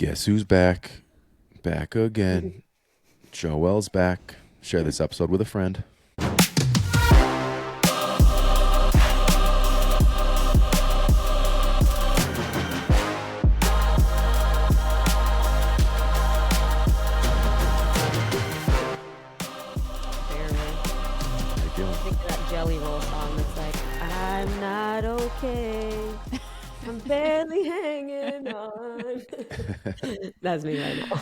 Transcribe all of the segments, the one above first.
Guess who's back? Back again. Joelle's back. Share this episode with a friend. Jelly roll song that's like, I'm not okay. I'm barely hanging on. That's me right now.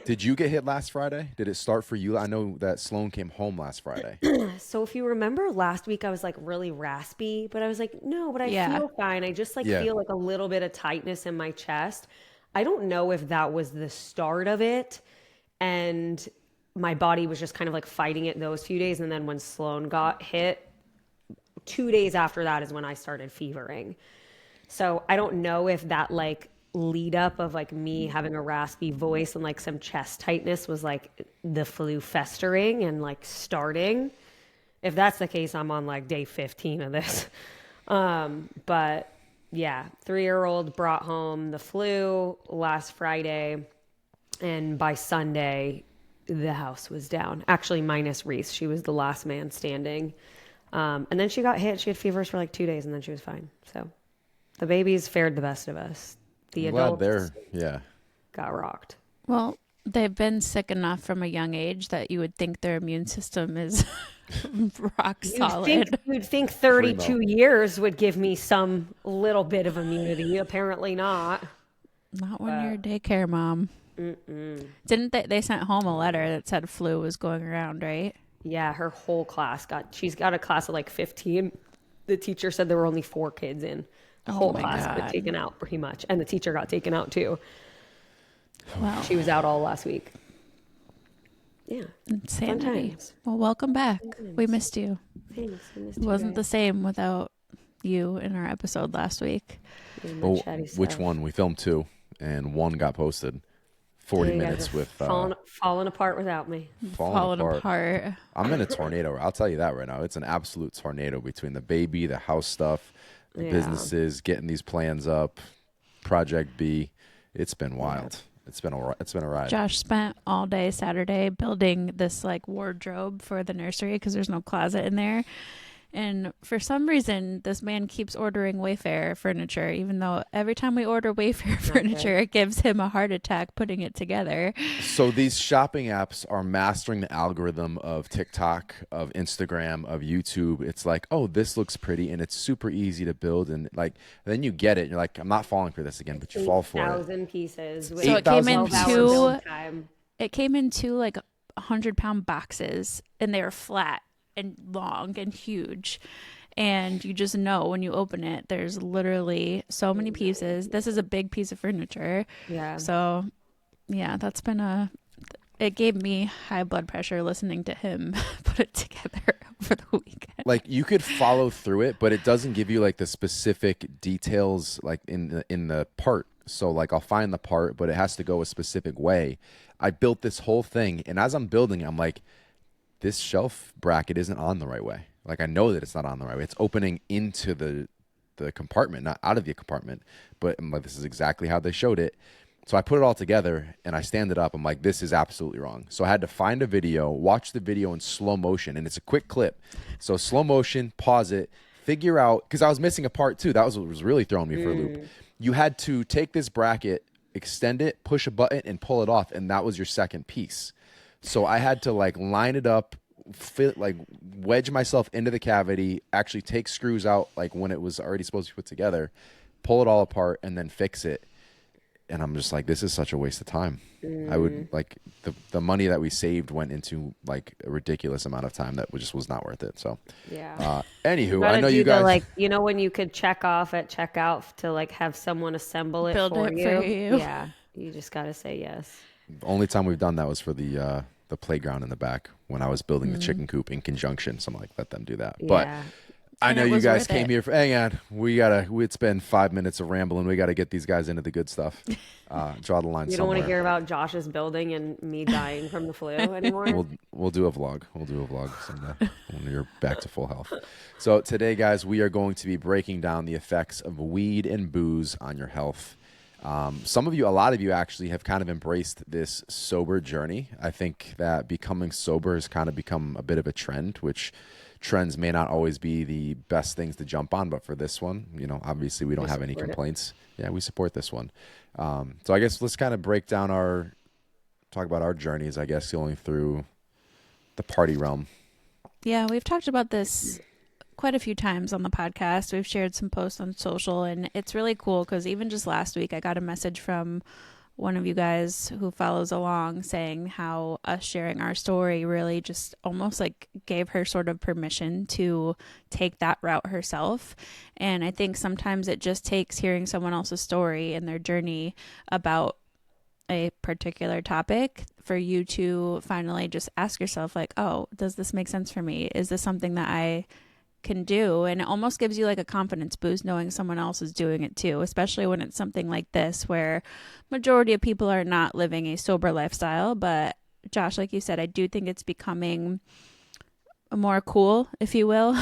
Did you get hit last Friday? Did it start for you? I know that Sloan came home last Friday. So if you remember last week, I was like really raspy, but I was like, no, but I feel fine. I just feel like a little bit of tightness in my chest. I don't know if that was the start of it. And my body was just kind of like fighting it those few days. And then when Sloan got hit, 2 days after that is when I started fevering. So I don't know if that like lead up of like me having a raspy voice and like some chest tightness was like the flu festering and like starting. If that's the case, I'm on like day 15 of this. But yeah, 3-year-old brought home the flu last Friday. And by Sunday, the house was down. Actually, minus Reese. She was the last man standing. And then she got hit. She had fevers for like 2 days, and then she was fine. So the babies fared the best of us. The adults got rocked. Well, they've been sick enough from a young age that you would think their immune system is rock solid. You'd think 32 years would give me some little bit of immunity. Apparently not. Not when you're a daycare mom. Didn't they sent home a letter that said flu was going around, right? Yeah, her whole class she's got a class of like 15. The teacher said there were only 4 kids in. The whole class got taken out pretty much. And the teacher got taken out too. Wow. She was out all last week. Yeah. Insanity. Well, welcome back. We missed you. Thanks. It wasn't the same without you in our episode last week. Which one? We filmed 2 and 1 got posted. 40 minutes with falling apart without me. Falling apart. I'm in a tornado. I'll tell you that right now. It's an absolute tornado between the baby, the house stuff, the businesses, getting these plans up, Project B. It's been wild. It's been a ride. Josh spent all day Saturday building this like wardrobe for the nursery because there's no closet in there. And for some reason, this man keeps ordering Wayfair furniture, even though every time we order Wayfair furniture, it gives him a heart attack putting it together. So these shopping apps are mastering the algorithm of TikTok, of Instagram, of YouTube. It's like, oh, this looks pretty, and it's super easy to build. And like, then you get it, and you're like, I'm not falling for this again, but you fall for it. 8,000 pieces. So it came in two. It came in 2 like 100-pound boxes, and they were flat and long and huge, and you just know when you open it there's literally so many pieces. This is a big piece of furniture. So that's been it gave me high blood pressure listening to him put it together over the weekend. Like you could follow through it, but it doesn't give you like the specific details like in the part. So like I'll find the part, but it has to go a specific way. I built this whole thing, and as I'm building it, I'm like, this shelf bracket isn't on the right way. Like I know that it's not on the right way. It's opening into the compartment, not out of the compartment. But I'm like, this is exactly how they showed it. So I put it all together and I stand it up. I'm like, this is absolutely wrong. So I had to find a video, watch the video in slow motion, and it's a quick clip. So slow motion, pause it, figure out, because I was missing a part too. That was what was really throwing me for a loop. You had to take this bracket, extend it, push a button, and pull it off, and that was your second piece. So I had to like line it up, wedge myself into the cavity, actually take screws out like when it was already supposed to be put together, pull it all apart, and then fix it. And I'm just like, this is such a waste of time. I would like the money that we saved went into like a ridiculous amount of time that just was not worth it. So anywho, I know you guys when you could check off at checkout to like have someone assemble it for you. Yeah, you just got to say yes. The only time we've done that was for the playground in the back when I was building the chicken coop in conjunction. So I'm like, let them do that. Yeah. I know you guys came here for, hang on. It's been 5 minutes of rambling. We got to get these guys into the good stuff. Draw the line somewhere. You don't want to hear about Josh's building and me dying from the flu anymore? We'll do a vlog. We'll do a vlog someday when you're back to full health. So today, guys, we are going to be breaking down the effects of weed and booze on your health. A lot of you actually have kind of embraced this sober journey. I think that becoming sober has kind of become a bit of a trend, which trends may not always be the best things to jump on, but for this one, obviously we don't have any complaints. Yeah, we support this one. So I guess let's kind of talk about our journeys, I guess, going through the party realm. Yeah, we've talked about this quite a few times on the podcast. We've shared some posts on social, and it's really cool because even just last week, I got a message from one of you guys who follows along saying how us sharing our story really just almost like gave her sort of permission to take that route herself. And I think sometimes it just takes hearing someone else's story and their journey about a particular topic for you to finally just ask yourself like, oh, does this make sense for me? Is this something that I can do? And it almost gives you like a confidence boost knowing someone else is doing it too, especially when it's something like this where majority of people are not living a sober lifestyle. But Josh, like you said, I do think it's becoming more cool, if you will,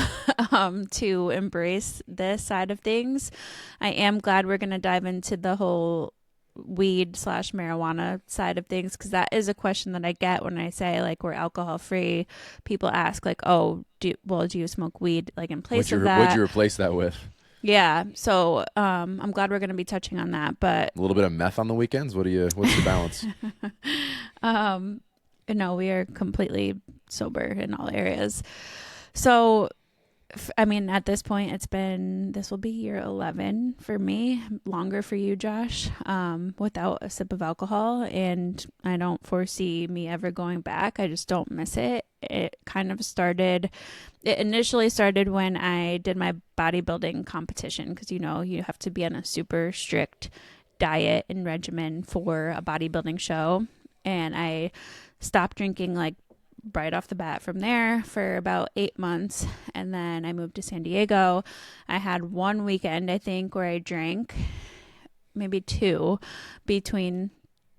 to embrace this side of things. I am glad we're going to dive into the whole weed/marijuana side of things, because that is a question that I get when I say like we're alcohol free. People ask like, oh, do you smoke weed like in place of that? What'd you replace that with? Yeah, so I'm glad we're going to be touching on that. But a little bit of meth on the weekends. What's the balance? No, we are completely sober in all areas. So I mean, at this point, this will be year 11 for me, longer for you, Josh, without a sip of alcohol. And I don't foresee me ever going back. I just don't miss it. It initially started when I did my bodybuilding competition, because, you have to be on a super strict diet and regimen for a bodybuilding show. And I stopped drinking like right off the bat from there for about 8 months. And then I moved to San Diego. I had one weekend, I think, where I drank, maybe 2, between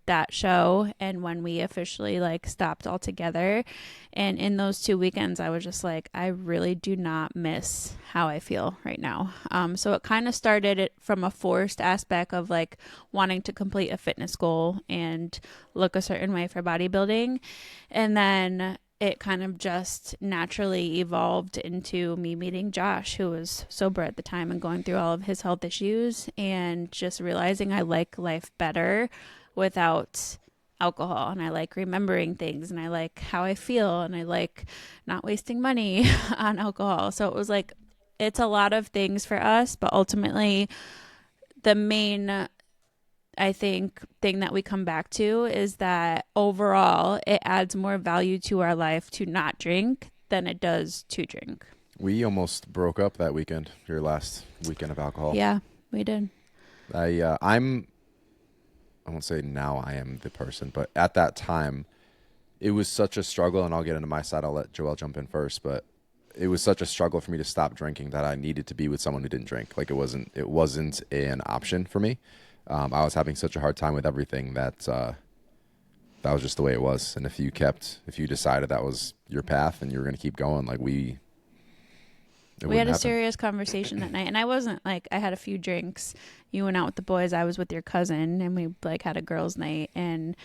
that show and when we officially like stopped altogether. And in those 2 weekends, I was just like, I really do not miss how I feel right now. So it kind of started from a forced aspect of like wanting to complete a fitness goal and look a certain way for bodybuilding. And then it kind of just naturally evolved into me meeting Josh, who was sober at the time and going through all of his health issues, and just realizing I like life better without alcohol, and I like remembering things, and I like how I feel, and I like not wasting money on alcohol. So it was like, it's a lot of things for us, but ultimately the main, I think, thing that we come back to is that overall it adds more value to our life to not drink than it does to drink. We almost broke up that weekend, your last weekend of alcohol. Yeah, we did. I won't say now I am the person, but at that time, it was such a struggle, and I'll get into my side. I'll let Joelle jump in first, but it was such a struggle for me to stop drinking that I needed to be with someone who didn't drink. Like it wasn't an option for me. I was having such a hard time with everything that was just the way it was. And if you decided that was your path and you were going to keep going, like we had a serious conversation that night, and I wasn't like, I had a few drinks. You went out with the boys. I was with your cousin, and we like had a girls' night, and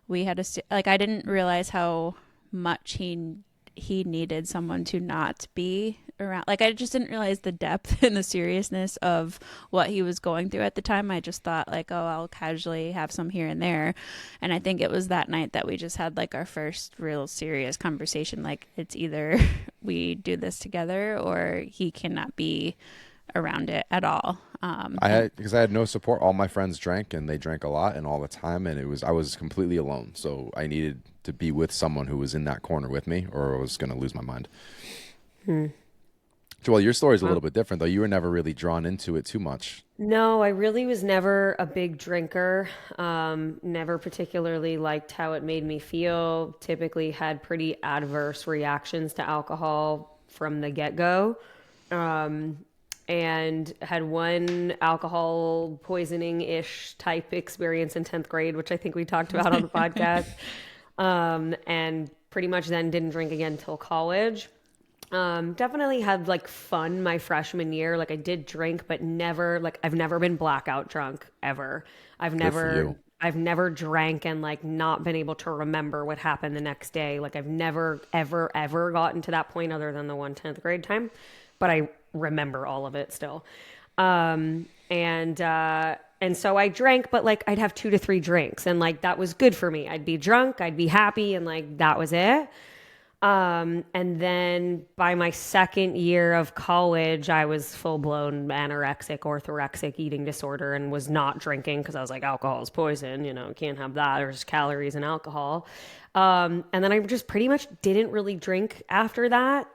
we had I didn't realize how much he needed someone to not be around. Like, I just didn't realize the depth and the seriousness of what he was going through at the time. I just thought like, oh, I'll casually have some here and there. And I think it was that night that we just had like our first real serious conversation. Like, it's either we do this together or he cannot be around it at all. Because I had no support. All my friends drank, and they drank a lot and all the time, and I was completely alone. So I needed to be with someone who was in that corner with me, or I was going to lose my mind. Joelle, your story is a little bit different, though. You were never really drawn into it too much. No, I really was never a big drinker. Never particularly liked how it made me feel. Typically had pretty adverse reactions to alcohol from the get-go. and had one alcohol poisoning-ish type experience in 10th grade, which I think we talked about on the podcast. And pretty much then didn't drink again until college. Definitely had like fun my freshman year. Like I did drink, but never, like I've never been blackout drunk ever. I've never drank and like not been able to remember what happened the next day. Like I've never, ever gotten to that point other than the 10th grade time, but I remember all of it still. And so I drank, but like I'd have 2 to 3 drinks and like that was good for me. I'd be drunk, I'd be happy, and like that was it. And then by my second year of college, I was full blown anorexic, orthorexic eating disorder and was not drinking because I was like, alcohol is poison, you know, can't have that. There's calories in alcohol. And then I just pretty much didn't really drink after that.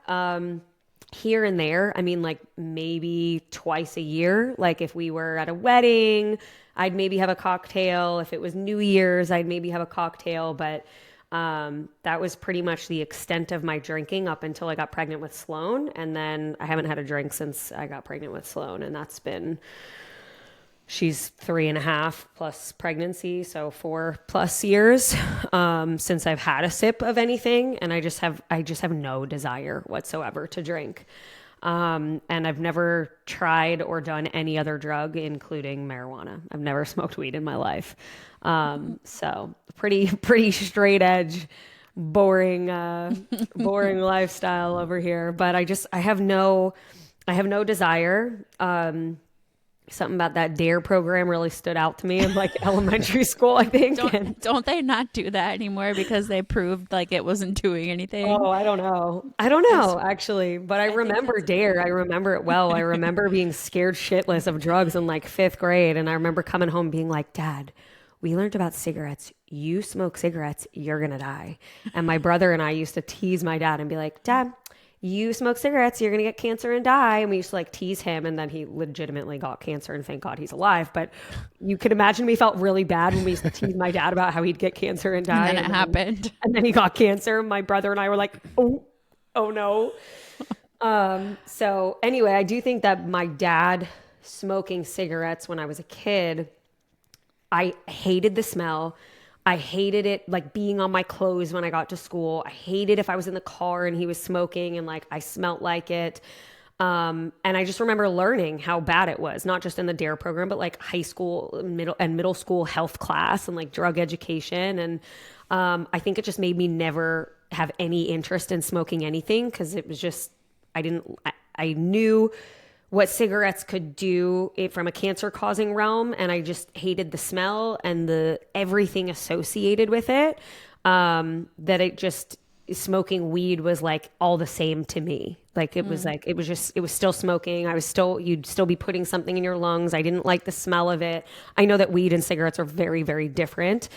Here and there, I mean, like maybe twice a year. Like if we were at a wedding, I'd maybe have a cocktail. If it was New Year's, I'd maybe have a cocktail. But that was pretty much the extent of my drinking up until I got pregnant with Sloan. And then I haven't had a drink since I got pregnant with Sloan. And that's been, she's 3.5 plus pregnancy. So 4+ years, since I've had a sip of anything. And I just have no desire whatsoever to drink. And I've never tried or done any other drug, including marijuana. I've never smoked weed in my life. So pretty straight edge, boring lifestyle over here. But I have no desire. Something about that DARE program really stood out to me in like elementary school, I think. Don't they not do that anymore because they proved like it wasn't doing anything? Oh, I don't know actually, but I remember DARE. I remember it well. I remember being scared shitless of drugs in like 5th grade. And I remember coming home being like, Dad, we learned about cigarettes. You smoke cigarettes, you're going to die. And my brother and I used to tease my dad and be like, Dad, you smoke cigarettes, you're going to get cancer and die. And we used to like tease him. And then he legitimately got cancer and thank God he's alive. But you could imagine we felt really bad when we used to tease my dad about how he'd get cancer and die. And then it happened. And then he got cancer. My brother and I were like, oh no. So anyway, I do think that my dad smoking cigarettes when I was a kid, I hated the smell. I hated it, like being on my clothes when I got to school. I hated if I was in the car and he was smoking and like I smelt like it. And I just remember learning how bad it was, not just in the DARE program, but like high school, middle school health class and like drug education. And I think it just made me never have any interest in smoking anything because it was just, I knew what cigarettes could do from a cancer causing realm. And I just hated the smell and everything associated with it. That it just, smoking weed was like all the same to me. Like it was like, it was still smoking. You'd still be putting something in your lungs. I didn't like the smell of it. I know that weed and cigarettes are very, very different,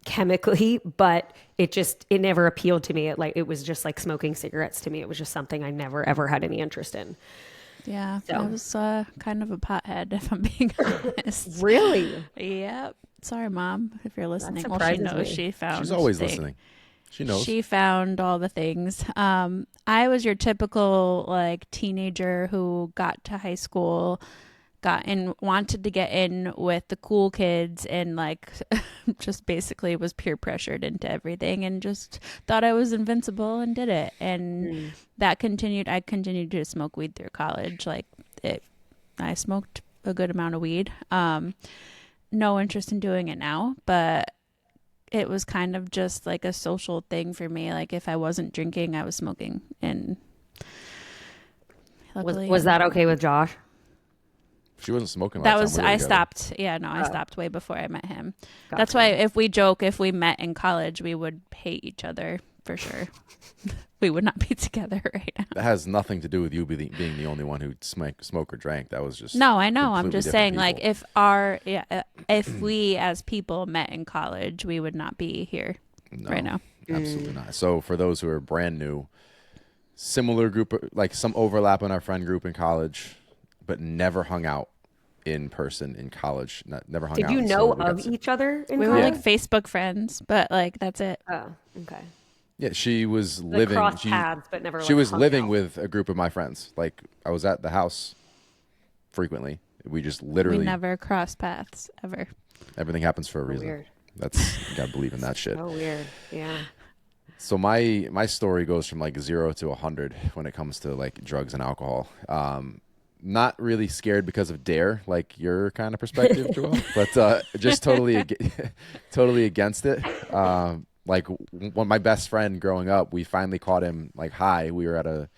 chemically, but it never appealed to me. It was just like smoking cigarettes to me. It was just something I never, ever had any interest in. Yeah, so. I was kind of a pothead, if I'm being honest. Really? Yep. Sorry, Mom, if you're listening. Well, she knows. She's always listening. She knows. She found all the things. I was your typical like teenager who got to high school, wanted to get in with the cool kids, and like just basically was peer pressured into everything and just thought I was invincible and did it. And that continued. I continued to smoke weed through college. I smoked a good amount of weed. No interest in doing it now, but it was kind of just like a social thing for me. Like if I wasn't drinking, I was smoking. And luckily, was that okay with Josh? She wasn't smoking. I stopped. Yeah, no, I stopped way before I met him. Gotcha. That's why if we met in college, we would hate each other for sure. We would not be together right now. That has nothing to do with you being the only one who smoked or drank. That was just no. I know. I'm just saying, people. Like if we as people met in college, we would not be here right now. Absolutely not. So for those who are brand new, similar group, like some overlap in our friend group in college, but never hung out in person in college. Never hung out. Did you know of each other in college? We were like Facebook friends, but like that's it. Oh, okay. Yeah, she was Like living. cross paths, but never She like was hung living out. with a group of my friends. Like I was at the house frequently. We just We literally never crossed paths ever. everything happens for a So reason. weird. That's you gotta believe in that shit. So weird. Yeah. So my story goes from like 0 to 100 when it comes to like drugs and alcohol. Not really scared because of dare, like your kind of perspective, Joel, but just totally against it. Like when my best friend growing up, we finally caught him like high. We were at a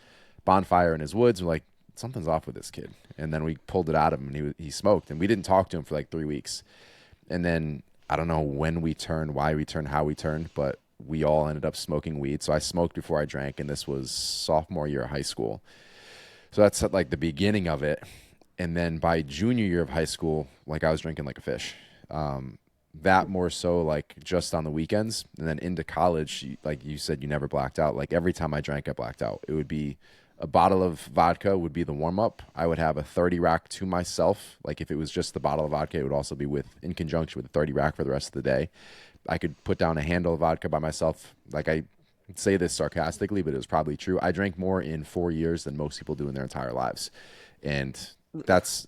bonfire in his woods. We're like, something's off with this kid, and then we pulled it out of him, and he smoked, and we didn't talk to him for like 3 weeks, and then I don't know when we turned, why we turned, how we turned, but we all ended up smoking weed. So I smoked before I drank, and this was sophomore year of high school. So that's like the beginning of it. And then by junior year of high school, like I was drinking like a fish. That more so like just on the weekends. And then into college, like you said, you never blacked out. Like every time I drank, I blacked out. It would be a bottle of vodka would be the warm up. I would have a 30 rack to myself. Like if it was just the bottle of vodka, it would also be in conjunction with a 30 rack for the rest of the day. I could put down a handle of vodka by myself. Like I say this sarcastically, but it was probably true. I drank more in 4 years than most people do in their entire lives. And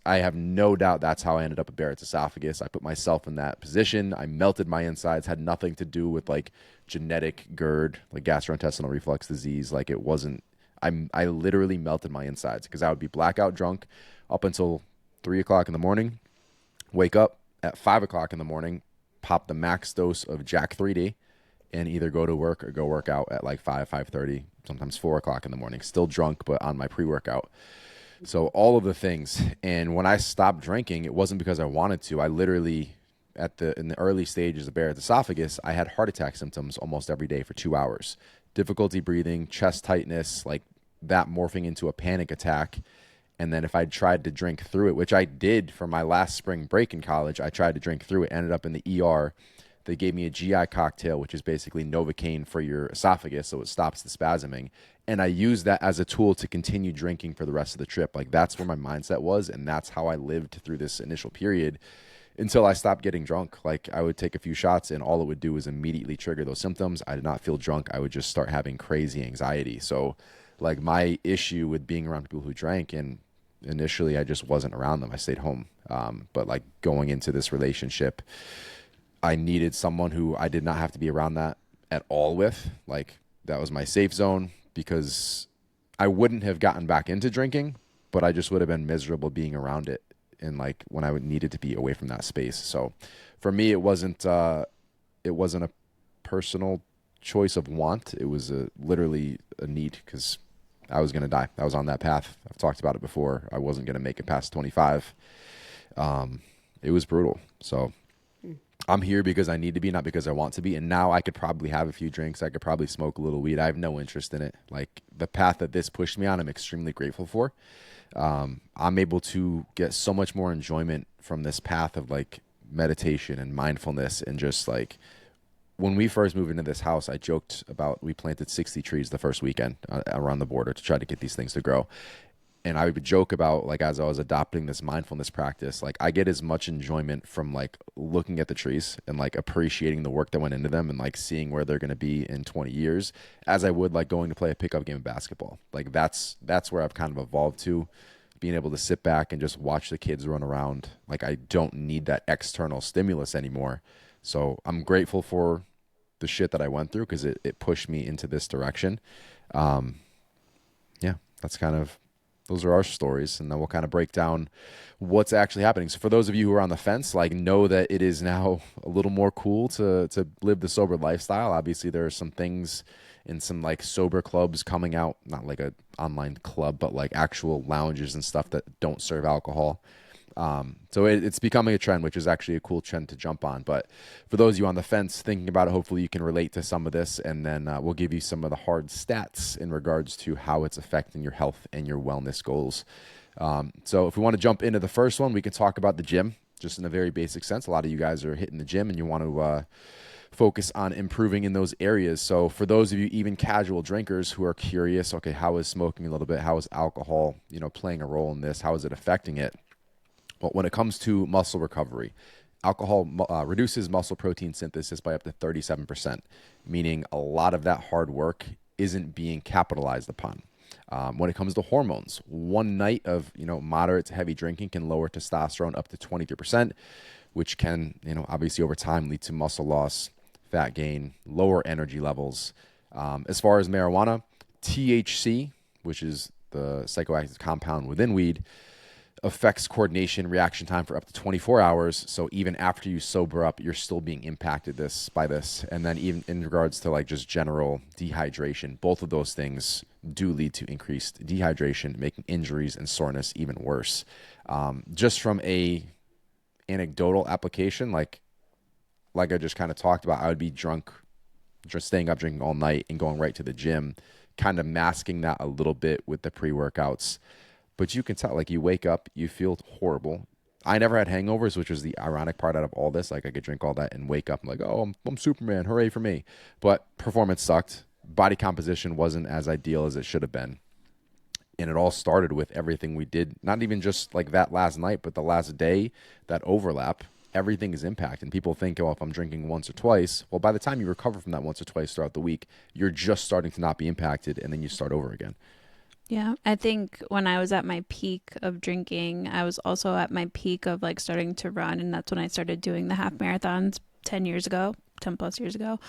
I have no doubt that's how I ended up at Barrett's esophagus. I put myself in that position. I melted my insides, had nothing to do with like genetic GERD, like gastrointestinal reflux disease. Like it wasn't, I literally melted my insides because I would be blackout drunk up until 3 o'clock in the morning, wake up at 5 o'clock in the morning, pop the max dose of Jack 3D, and either go to work or go work out at like 5:30, sometimes 4 o'clock in the morning, still drunk, but on my pre-workout. So all of the things. And when I stopped drinking, it wasn't because I wanted to. I literally, in the early stages of Barrett's esophagus, I had heart attack symptoms almost every day for 2 hours. Difficulty breathing, chest tightness, like that morphing into a panic attack. And then if I tried to drink through it, which I did for my last spring break in college, I tried to drink through it, ended up in the ER. They gave me a GI cocktail, which is basically Novocaine for your esophagus, so it stops the spasming. And I used that as a tool to continue drinking for the rest of the trip. Like that's where my mindset was, and that's how I lived through this initial period until I stopped getting drunk. Like I would take a few shots, and all it would do was immediately trigger those symptoms. I did not feel drunk. I would just start having crazy anxiety. So like my issue with being around people who drank, and initially I just wasn't around them. I stayed home. But like going into this relationship, I needed someone who I did not have to be around that at all with. Like that was my safe zone, because I wouldn't have gotten back into drinking, but I just would have been miserable being around it. And like when I would needed to be away from that space. So for me, it wasn't a personal choice of want. It was literally a need, because I was going to die. I was on that path. I've talked about it before. I wasn't going to make it past 25. It was brutal. So I'm here because I need to be, not because I want to be. And now I could probably have a few drinks. I could probably smoke a little weed. I have no interest in it. Like the path that this pushed me on, I'm extremely grateful for. I'm able to get so much more enjoyment from this path of like meditation and mindfulness. And just like when we first moved into this house, I joked about we planted 60 trees the first weekend around the border to try to get these things to grow. And I would joke about, like, as I was adopting this mindfulness practice, like I get as much enjoyment from like looking at the trees and like appreciating the work that went into them and like seeing where they're going to be in 20 years as I would like going to play a pickup game of basketball. Like that's where I've kind of evolved to, being able to sit back and just watch the kids run around. Like I don't need that external stimulus anymore. So I'm grateful for the shit that I went through, because it pushed me into this direction. Yeah, that's kind of, those are our stories, and then we'll kind of break down what's actually happening. So for those of you who are on the fence, like know that it is now a little more cool to live the sober lifestyle. Obviously, there are some things in some like sober clubs coming out, not like a online club, but like actual lounges and stuff that don't serve alcohol. So it's becoming a trend, which is actually a cool trend to jump on. But for those of you on the fence thinking about it, hopefully you can relate to some of this, and then we'll give you some of the hard stats in regards to how it's affecting your health and your wellness goals. So if we want to jump into the first one, we can talk about the gym, just in a very basic sense. A lot of you guys are hitting the gym and you want to focus on improving in those areas. So for those of you, even casual drinkers who are curious, okay, how is smoking a little bit? How is alcohol, playing a role in this? How is it affecting it? But when it comes to muscle recovery, alcohol reduces muscle protein synthesis by up to 37%, meaning a lot of that hard work isn't being capitalized upon. When it comes to hormones, one night of moderate to heavy drinking can lower testosterone up to 23%, which can obviously over time lead to muscle loss, fat gain, lower energy levels. As far as marijuana, THC, which is the psychoactive compound within weed, affects coordination reaction time for up to 24 hours. So even after you sober up, you're still being impacted by this. And then even in regards to like just general dehydration, both of those things do lead to increased dehydration, making injuries and soreness even worse. Just from a anecdotal application, like I just kind of talked about, I would be drunk, just staying up drinking all night and going right to the gym, kind of masking that a little bit with the pre-workouts. But you can tell, like, you wake up, you feel horrible. I never had hangovers, which was the ironic part out of all this. Like, I could drink all that and wake up and like, oh, I'm Superman, hooray for me. But performance sucked. Body composition wasn't as ideal as it should have been. And it all started with everything we did, not even just like that last night, but the last day, that overlap. Everything is impacted. And people think, oh, if I'm drinking once or twice, well, by the time you recover from that once or twice throughout the week, you're just starting to not be impacted, and then you start over again. Yeah, I think when I was at my peak of drinking, I was also at my peak of like starting to run. And that's when I started doing the half marathons 10 years ago, 10 plus years ago.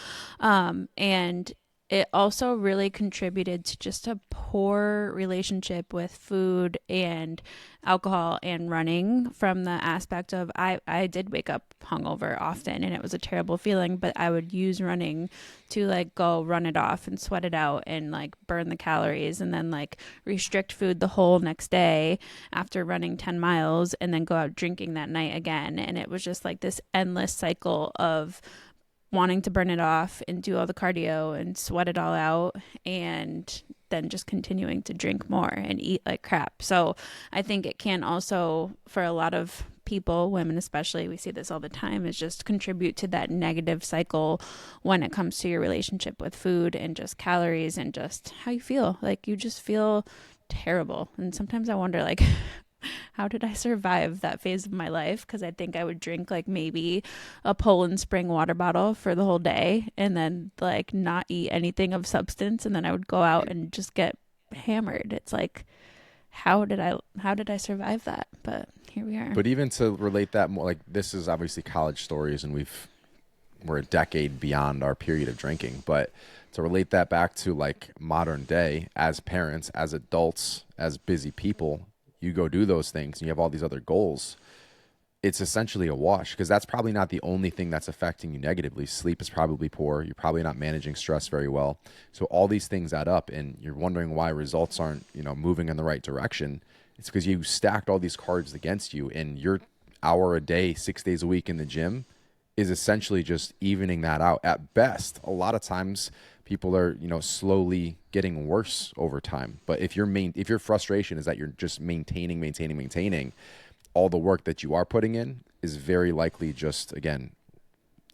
And it also really contributed to just a poor relationship with food and alcohol and running, from the aspect of I did wake up hungover often and it was a terrible feeling, but I would use running to like go run it off and sweat it out and like burn the calories, and then like restrict food the whole next day after running 10 miles and then go out drinking that night again. And it was just like this endless cycle of wanting to burn it off and do all the cardio and sweat it all out, and then just continuing to drink more and eat like crap. So I think it can also, for a lot of people, women especially, we see this all the time, is just contribute to that negative cycle when it comes to your relationship with food and just calories and just how you feel. Like you just feel terrible. And sometimes I wonder, like, how did I survive that phase of my life? Because I think I would drink like maybe a Poland Spring water bottle for the whole day and then like not eat anything of substance, and then I would go out and just get hammered. It's like, how did I survive that? But here we are. But even to relate that more, like this is obviously college stories, and we're a decade beyond our period of drinking. But to relate that back to like modern day, as parents, as adults, as busy people, you go do those things and you have all these other goals, it's essentially a wash, because that's probably not the only thing that's affecting you negatively. Sleep is probably poor. You're probably not managing stress very well. So all these things add up, and you're wondering why results aren't, moving in the right direction. It's because you stacked all these cards against you, and your hour a day, 6 days a week in the gym is essentially just evening that out. At best, a lot of times people are, slowly getting worse over time. But if your frustration is that you're just maintaining, all the work that you are putting in is very likely just, again,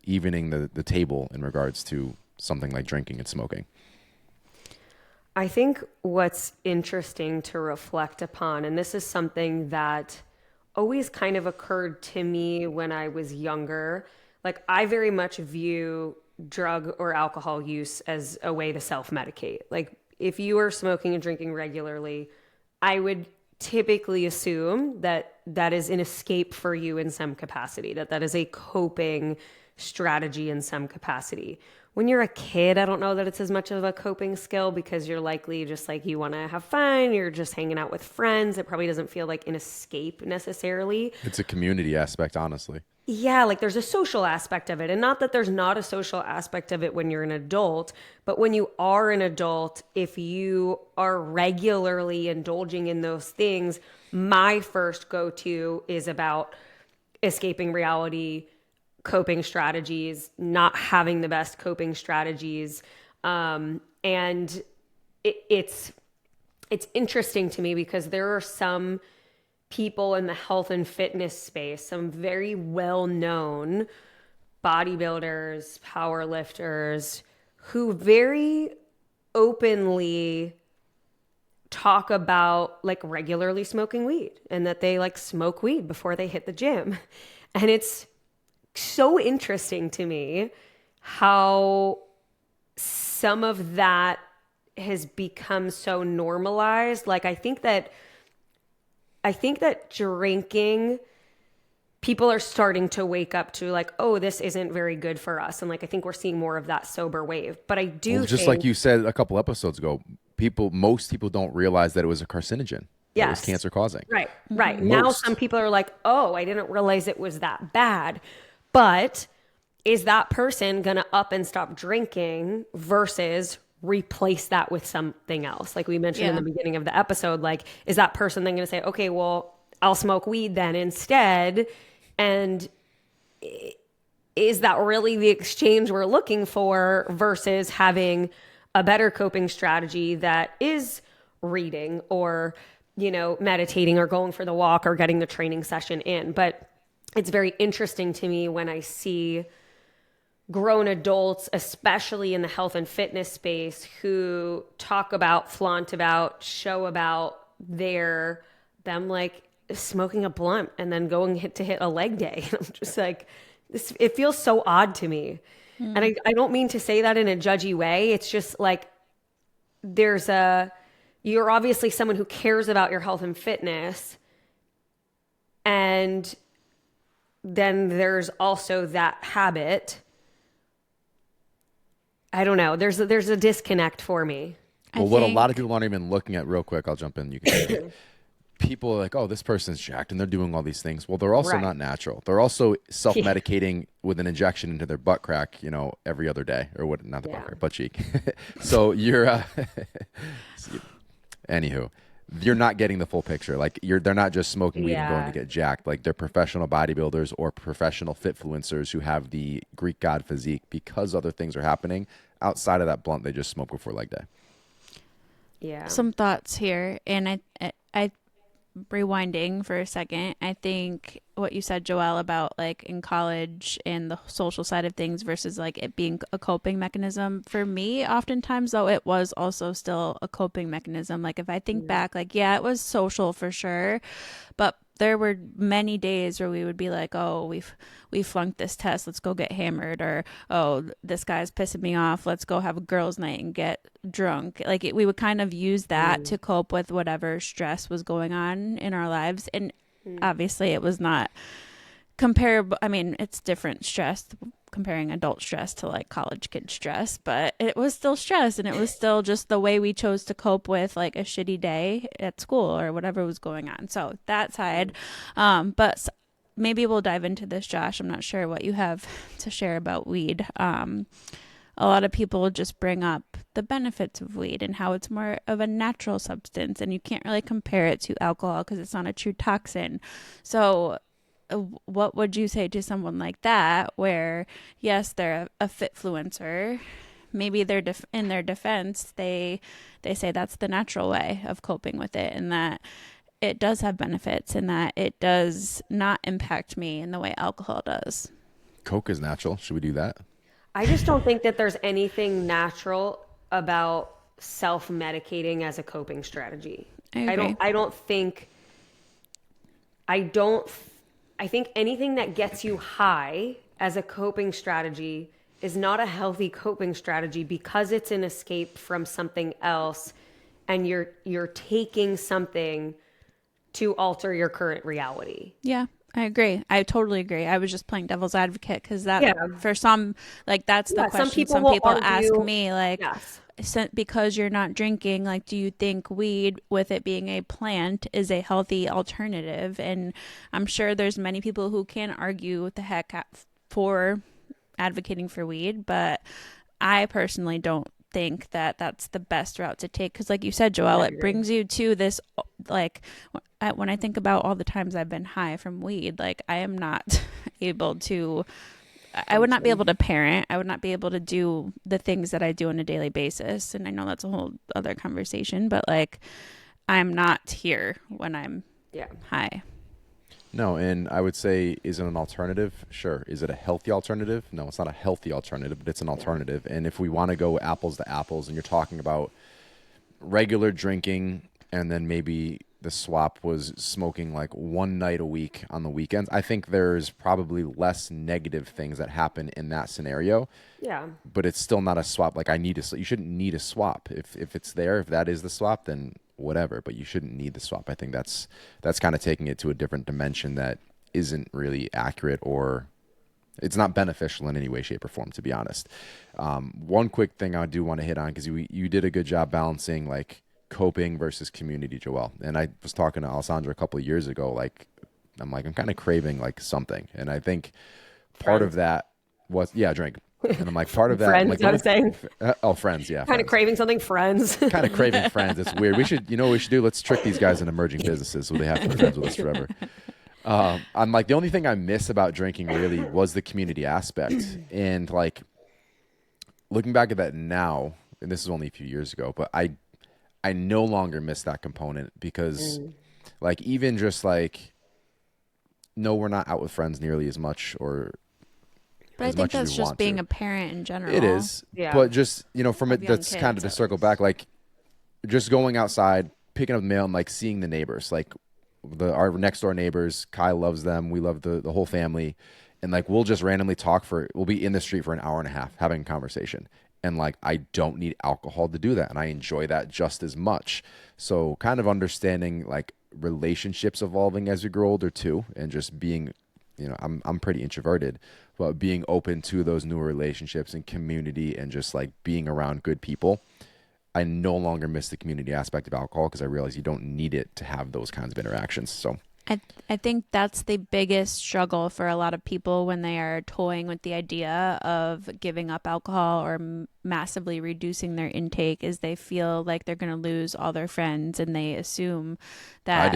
evening the table in regards to something like drinking and smoking. I think what's interesting to reflect upon, and this is something that always kind of occurred to me when I was younger, like I very much view drug or alcohol use as a way to self-medicate. Like if you are smoking and drinking regularly, I would typically assume that that is an escape for you in some capacity, that is a coping strategy in some capacity. When you're a kid, I don't know that it's as much of a coping skill, because you're likely just like, you want to have fun, you're just hanging out with friends. It probably doesn't feel like an escape necessarily. It's a community aspect, honestly. Yeah, like there's a social aspect of it. And not that there's not a social aspect of it when you're an adult, but when you are an adult, if you are regularly indulging in those things, my first go-to is about escaping reality, coping strategies, not having the best coping strategies. And it's interesting to me because there are some people in the health and fitness space, some very well-known bodybuilders, power lifters, who very openly talk about like regularly smoking weed, and that they like smoke weed before they hit the gym. And it's so interesting to me how some of that has become so normalized. Like, I think that drinking, people are starting to wake up to like, oh, this isn't very good for us. And like, I think we're seeing more of that sober wave. But I do just like you said a couple episodes ago, most people don't realize that it was a carcinogen. Yes. It was cancer causing. Right. Now some people are like, oh, I didn't realize it was that bad. But is that person going to up and stop drinking versus replace that with something else? Like we mentioned in the beginning of the episode, like, is that person then going to say, okay, well, I'll smoke weed then instead? And is that really the exchange we're looking for versus having a better coping strategy that is reading or, meditating or going for the walk or getting the training session in? But it's very interesting to me when I see grown adults, especially in the health and fitness space, who talk about, flaunt about, show about them like smoking a blunt and then going to hit a leg day. And I'm just like, it feels so odd to me. And I don't mean to say that in a judgy way. It's just like, you're obviously someone who cares about your health and fitness. And then there's also that habit. I don't know. There's a disconnect for me. Well, what a lot of people aren't even looking at, real quick, I'll jump in. You can people are like, oh, this person's jacked and they're doing all these things. Well, they're also not natural. They're also self-medicating with an injection into their butt crack, every other day, or what? Not the butt crack, butt cheek. So you're, anywho, you're not getting the full picture. Like they're not just smoking weed and going to get jacked. Like they're professional bodybuilders or professional fitfluencers who have the Greek god physique because other things are happening outside of that blunt they just smoke before leg day. Yeah. Some thoughts here, and I rewinding for a second, I think what you said, Joelle, about like in college and the social side of things versus like it being a coping mechanism. For me, oftentimes though, it was also still a coping mechanism. Like if I think back, like, yeah, it was social for sure, but there were many days where we would be like, oh, we flunked this test, let's go get hammered, or oh, this guy's pissing me off, let's go have a girls' night and get drunk. Like we would kind of use that to cope with whatever stress was going on in our lives. And obviously it was not comparable. I mean, it's different stress, comparing adult stress to like college kid stress, but it was still stress, and it was still just the way we chose to cope with like a shitty day at school or whatever was going on. So that side, but maybe we'll dive into this, Josh. I'm not sure what you have to share about weed. A lot of people just bring up the benefits of weed and how it's more of a natural substance, and you can't really compare it to alcohol because it's not a true toxin. So what would you say to someone like that, where yes, they're a fitfluencer, maybe they're in their defense, they say that's the natural way of coping with it, and that it does have benefits, and that it does not impact me in the way alcohol does? Coke is natural. Should we do that? I just don't think that there's anything natural about self-medicating as a coping strategy. I think anything that gets you high as a coping strategy is not a healthy coping strategy, because it's an escape from something else, and you're taking something to alter your current reality. Yeah, I agree. I totally agree. I was just playing devil's advocate because for some, like that's the question. Some people ask me like, because you're not drinking, like, do you think weed, with it being a plant, is a healthy alternative? And I'm sure there's many people who can argue the heck for advocating for weed, but I personally don't think that that's the best route to take, because like you said, Joelle, it brings you to this, like, when I think about all the times I've been high from weed, like I am not able to, I would not be able to parent. I would not be able to do the things that I do on a daily basis. And I know that's a whole other conversation, but like I'm not here when I'm high. No, and I would say, is it an alternative? Sure. Is it a healthy alternative? No, it's not a healthy alternative, but it's an alternative. And if we want to go apples to apples, and you're talking about regular drinking and then maybe the swap was smoking like one night a week on the weekends, I think there's probably less negative things that happen in that scenario. Yeah. But it's still not a swap. Like you shouldn't need a swap. If it's there, if that is the swap, then whatever, but you shouldn't need the swap. I think that's kind of taking it to a different dimension that isn't really accurate, or it's not beneficial in any way, shape, or form, to be honest. One quick thing I do want to hit on, because you did a good job balancing like coping versus community, Joelle. And I was talking to Alessandra a couple of years ago, like I'm kind of craving like something. And I think part of that was, drink. And I'm like, part of that. Friends, like, I was saying. Friends, yeah. Kind of craving something, friends. Kind of craving friends. It's weird. We should, what we should do? Let's trick these guys in emerging businesses so they have to be friends with us forever. I'm like, the only thing I miss about drinking really was the community aspect. And like, looking back at that now, and this is only a few years ago, but I no longer miss that component, because like, even just like, no, we're not out with friends nearly as much, or but I think that's just being a parent in general. It is. Yeah. But just, from it, that's kind of to circle back, like just going outside, picking up the mail, and like seeing the neighbors, like our next door neighbors. Kai loves them. We love the whole family. And like, we'll just randomly we'll be in the street for an hour and a half having a conversation. And like, I don't need alcohol to do that. And I enjoy that just as much. So kind of understanding like relationships evolving as we grow older too. And just being, I'm pretty introverted, but being open to those newer relationships and community, and just like being around good people. I no longer miss the community aspect of alcohol, because I realize you don't need it to have those kinds of interactions. So I think that's the biggest struggle for a lot of people when they are toying with the idea of giving up alcohol or massively reducing their intake, is they feel like they're going to lose all their friends, and they assume that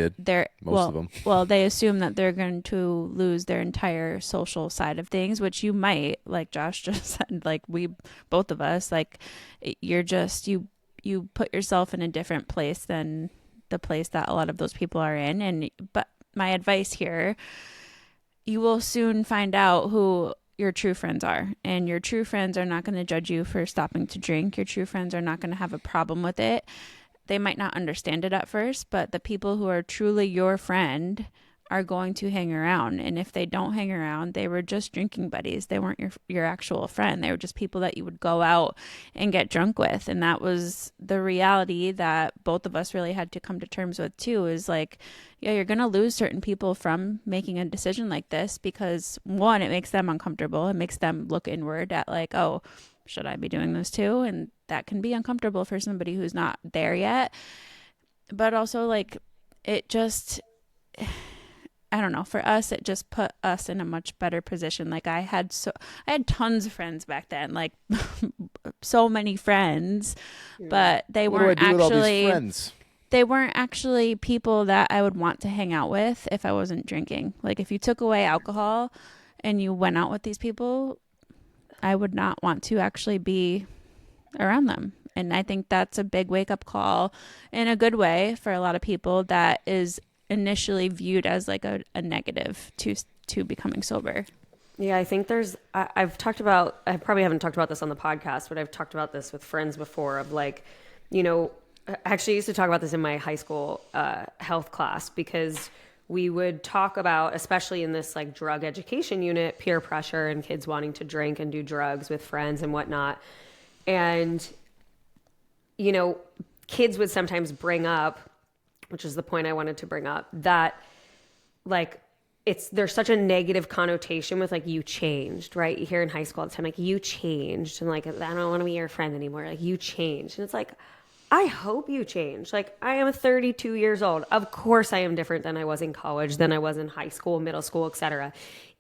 most of them. Well, they assume that they're going to lose their entire social side of things, which you might, like Josh just said, like both of us, like you're just, you put yourself in a different place than the place that a lot of those people are in. But my advice here, you will soon find out who your true friends are, and your true friends are not going to judge you for stopping to drink. Your true friends are not going to have a problem with it. They might not understand it at first, but the people who are truly your friend are going to hang around. And if they don't hang around, they were just drinking buddies. They weren't your actual friend. They were just people that you would go out and get drunk with. And that was the reality that both of us really had to come to terms with too, is like, yeah, you're going to lose certain people from making a decision like this, because one, it makes them uncomfortable. It makes them look inward at like, oh, should I be doing this too? And that can be uncomfortable for somebody who's not there yet. But also like, it just, I don't know, for us, it just put us in a much better position. Like I had tons of friends back then, like so many friends, but they weren't actually people that I would want to hang out with if I wasn't drinking. Like if you took away alcohol and you went out with these people, I would not want to actually be around them. And I think that's a big wake up call in a good way for a lot of people that is initially viewed as like a negative to becoming sober. Yeah, I think I probably haven't talked about this on the podcast, but I've talked about this with friends before, of like, I actually used to talk about this in my high school health class, because we would talk about, especially in this like drug education unit, peer pressure and kids wanting to drink and do drugs with friends and whatnot. And, kids would sometimes bring up, which is the point I wanted to bring up, that like there's such a negative connotation with like, you changed, right? You hear in high school all the time, like, you changed, and like, I don't want to be your friend anymore. Like, you changed. And it's like, I hope you changed. Like, I am 32 years old. Of course I am different than I was in college, than I was in high school, middle school, etc.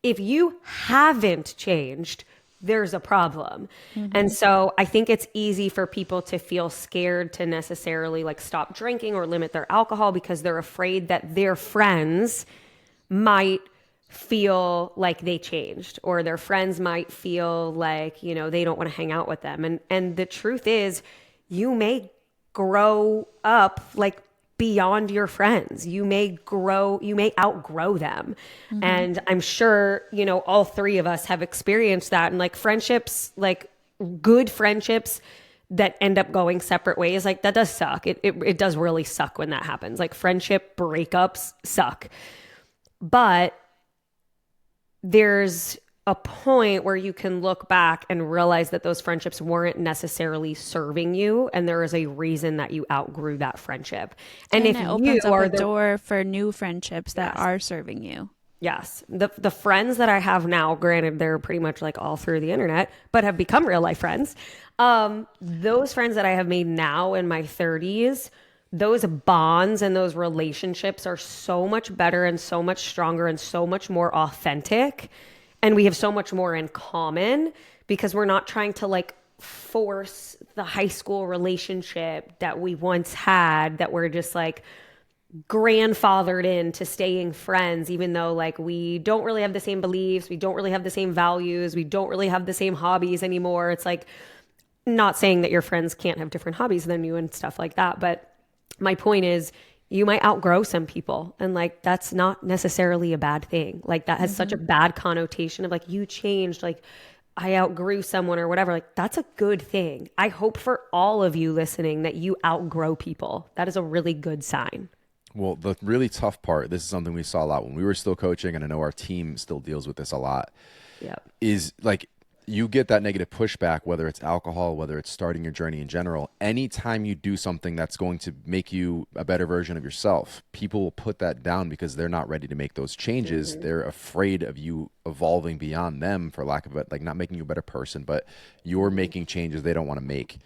If you haven't changed, there's a problem. Mm-hmm. And so I think it's easy for people to feel scared to necessarily like stop drinking or limit their alcohol, because they're afraid that their friends might feel like they changed, or their friends might feel like, they don't want to hang out with them. And the truth is, you may grow up like beyond your friends. You may outgrow them. Mm-hmm. And I'm sure, all three of us have experienced that. And like friendships, like good friendships, that end up going separate ways. Like that does suck. It does really suck when that happens. Like friendship breakups suck. But there's a point where you can look back and realize that those friendships weren't necessarily serving you, and there is a reason that you outgrew that friendship. And if it you opens up are a door for new friendships that are serving you. Yes. The friends that I have now, granted, they're pretty much like all through the internet, but have become real life friends. Those friends that I have made now in my 30s, those bonds and those relationships are so much better and so much stronger and so much more authentic. And we have so much more in common because we're not trying to like force the high school relationship that we once had, that we're just like grandfathered into staying friends, even though like we don't really have the same beliefs, we don't really have the same values, we don't really have the same hobbies anymore. It's like, not saying that your friends can't have different hobbies than you and stuff like that, but my point is, you might outgrow some people, and like that's not necessarily a bad thing. Like that has such a bad connotation of like you changed, like I outgrew someone or whatever. Like that's a good thing. I hope for all of you listening that you outgrow people. That is a really good sign. Well, the really tough part, this is something we saw a lot when we were still coaching, and I know our team still deals with this a lot, is like you get that negative pushback, whether it's alcohol, whether it's starting your journey in general. Anytime you do something that's going to make you a better version of yourself, people will put that down because they're not ready to make those changes. They're afraid of you evolving beyond them, for lack of it, like not making you a better person, but you're making changes they don't want to make.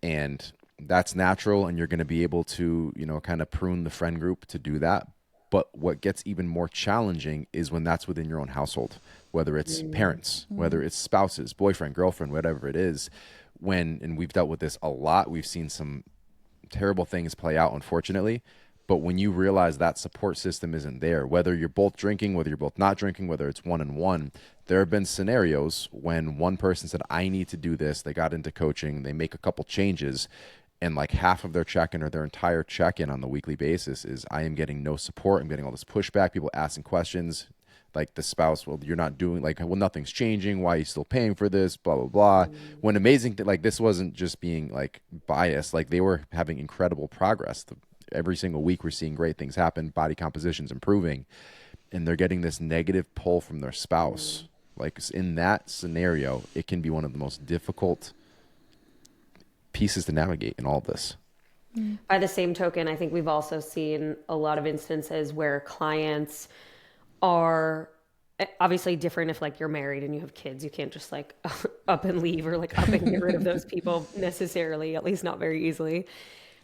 And that's natural, and you're going to be able to, you know, kind of prune the friend group to do that. But what gets even more challenging is when that's within your own household, whether it's parents, whether it's spouses, boyfriend, girlfriend, whatever it is. And we've dealt with this a lot. We've seen some terrible things play out, unfortunately. But when you realize that support system isn't there, whether you're both drinking, whether you're both not drinking, whether it's one and one, there have been scenarios when one person said, I need to do this. They got into coaching, they make a couple changes, and like half of their check-in or their entire check-in on the weekly basis is, I am getting no support. I'm getting all this pushback, people asking questions, like the spouse, well, you're not doing, like, well, nothing's changing. Why are you still paying for this? Blah, blah, blah. When amazing, like this wasn't just being like biased, like they were having incredible progress. Every single week we're seeing great things happen. Body composition's improving, and they're getting this negative pull from their spouse. Like in that scenario, it can be one of the most difficult pieces to navigate in all of this. By the same token, I think we've also seen a lot of instances where clients are obviously different. If like you're married and you have kids, you can't just like up and leave or like up and get rid of those people necessarily, at least not very easily.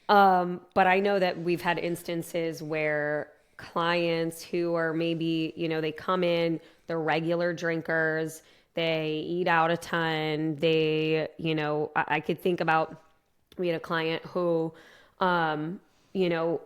But I know that we've had instances where clients who are maybe, you know, they come in, they're regular drinkers, they eat out a ton. They, you know, I could think about, we had a client who, you know,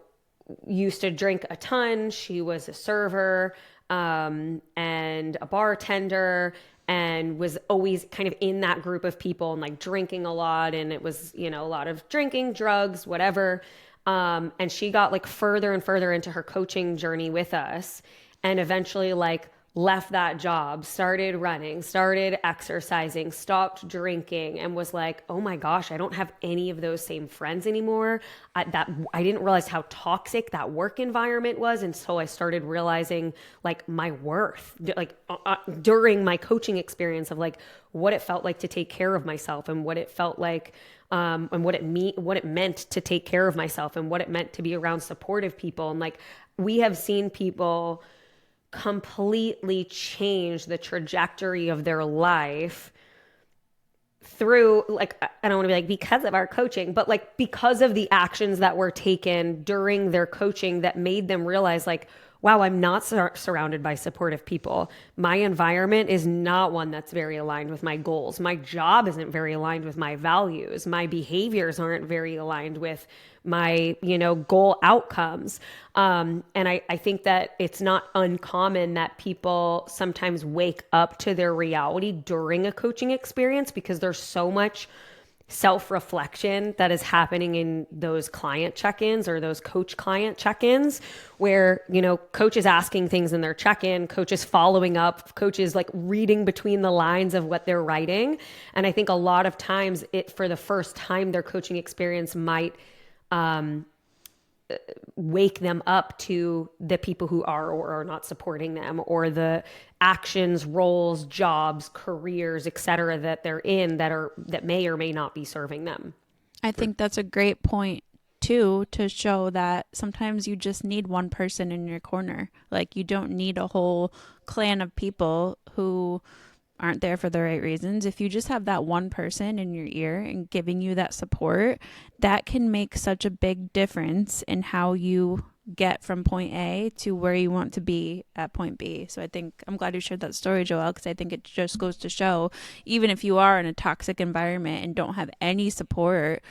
used to drink a ton. She was a server, and a bartender, and was always kind of in that group of people and like drinking a lot. And it was, you know, a lot of drinking, drugs, whatever. And she got like further and further into her coaching journey with us, and eventually like left that job, started running, started exercising, stopped drinking, and was like, oh my gosh, I don't have any of those same friends anymore. I didn't realize how toxic that work environment was. And so I started realizing like my worth, like during my coaching experience, of like what it felt like to take care of myself, and what it felt like, and what it meant to take care of myself, and what it meant to be around supportive people. And like, we have seen people completely change the trajectory of their life through, like, I don't want to be like because of our coaching, but like because of the actions that were taken during their coaching that made them realize like, wow, I'm not surrounded by supportive people. My environment is not one that's very aligned with my goals. My job isn't very aligned with my values. My behaviors aren't very aligned with my, you know, goal outcomes. And I think that it's not uncommon that people sometimes wake up to their reality during a coaching experience, because there's so much self-reflection that is happening in those client check-ins or those coach client check-ins where, you know, coach is asking things in their check-in, coach is following up, coach is like reading between the lines of what they're writing. And I think a lot of times it, for the first time, their coaching experience might wake them up to the people who are or are not supporting them, or the actions, roles, jobs, careers, etc. that they're in that may or may not be serving them. I think that's a great point too, to show that sometimes you just need one person in your corner. Like, you don't need a whole clan of people who aren't there for the right reasons. If you just have that one person in your ear and giving you that support, that can make such a big difference in how you get from point A to where you want to be at point B. So I think I'm glad you shared that story, Joelle, because I think it just goes to show, even if you are in a toxic environment and don't have any support,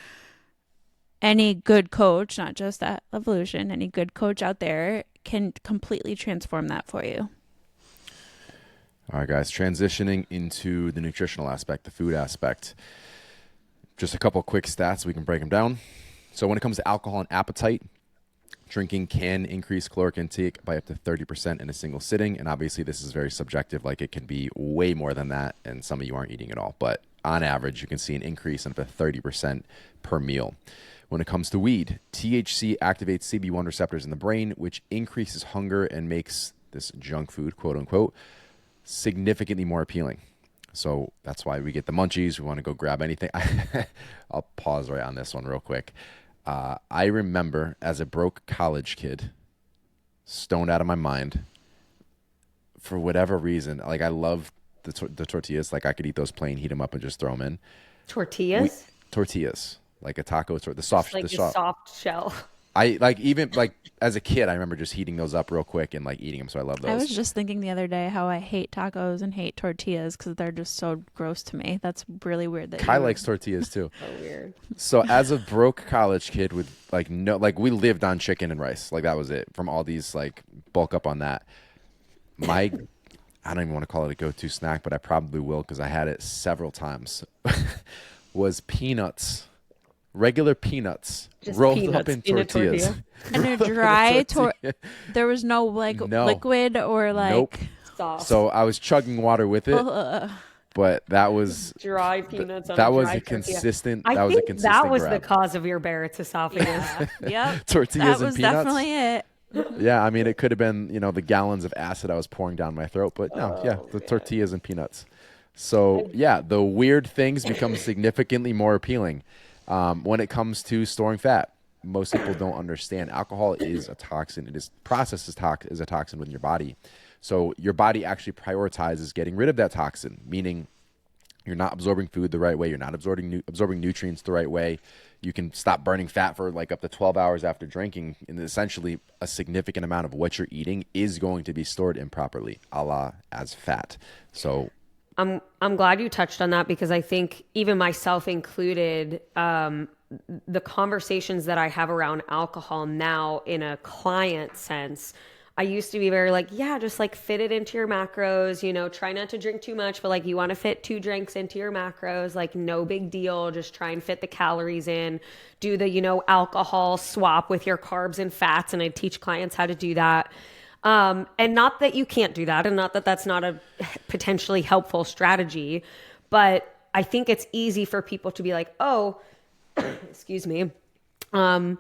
any good coach, not just at Evolution, any good coach out there can completely transform that for you. All right, guys, transitioning into the nutritional aspect, the food aspect. Just a couple quick stats, we can break them down. So when it comes to alcohol and appetite, drinking can increase caloric intake by up to 30% in a single sitting. And obviously this is very subjective, like it can be way more than that, and some of you aren't eating at all. But on average, you can see an increase of up to 30% per meal. When it comes to weed, THC activates CB1 receptors in the brain, which increases hunger and makes this junk food, quote unquote, significantly more appealing. So that's why we get the munchies. We want to go grab anything. I'll pause right on this one real quick. I remember as a broke college kid, stoned out of my mind, for whatever reason, like I love the tortillas. Like I could eat those plain, heat them up and just throw them in. Tortillas, like a taco, the soft, like the soft shell. I like, even like as a kid, I remember just heating those up real quick and like eating them. So I love those. I was just thinking the other day how I hate tacos and hate tortillas because they're just so gross to me. That's really weird. That Kai likes tortillas too. So weird. So as a broke college kid with like no, like we lived on chicken and rice. Like that was it. From all these, like bulk up on that. I don't even want to call it a go-to snack, but I probably will because I had it several times. Was peanuts. Regular peanuts Just rolled peanuts, up in tortillas. tortilla. And a dry there was no like liquid or like Nope. Sauce. So I was chugging water with it, but that was dry peanuts. That was dry a tortilla. consistent. I that was think a consistent that was grab. the cause of your Barrett's esophagus. Yep. Tortillas That was and peanuts. definitely it. Yeah, I mean, it could have been, you know, the gallons of acid I was pouring down my throat, but no, the tortillas and peanuts. So yeah, the weird things become significantly more appealing. When it comes to storing fat, most people don't understand alcohol is a toxin. It is processed as a toxin within your body. So your body actually prioritizes getting rid of that toxin, meaning you're not absorbing food the right way. You're not absorbing nutrients the right way. You can stop burning fat for like up to 12 hours after drinking. And essentially a significant amount of what you're eating is going to be stored improperly, a la as fat. So I'm glad you touched on that because I think even myself included, the conversations that I have around alcohol now in a client sense, I used to be very like, yeah, just like fit it into your macros, you know, try not to drink too much, but like you want to fit 2 drinks into your macros, like no big deal. Just try and fit the calories in, do the, you know, alcohol swap with your carbs and fats. And I teach clients how to do that. And not that you can't do that and not that that's not a potentially helpful strategy, but I think it's easy for people to be like, oh, excuse me. I'm,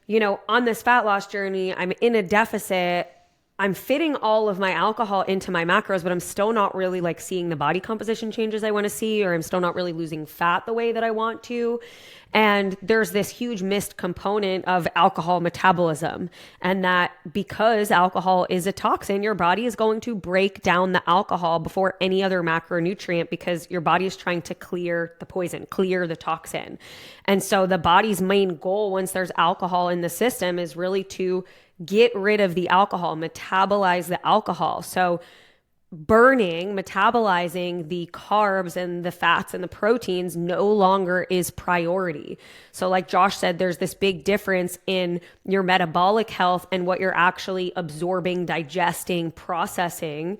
you know, on this fat loss journey, I'm in a deficit. I'm fitting all of my alcohol into my macros, but I'm still not really like seeing the body composition changes I want to see, or I'm still not really losing fat the way that I want to. And there's this huge missed component of alcohol metabolism. And that because alcohol is a toxin, your body is going to break down the alcohol before any other macronutrient because your body is trying to clear the poison, clear the toxin. And so the body's main goal once there's alcohol in the system is really to get rid of the alcohol, metabolize the alcohol. So metabolizing the carbs and the fats and the proteins no longer is priority. So like Josh said, there's this big difference in your metabolic health and what you're actually absorbing, digesting, processing.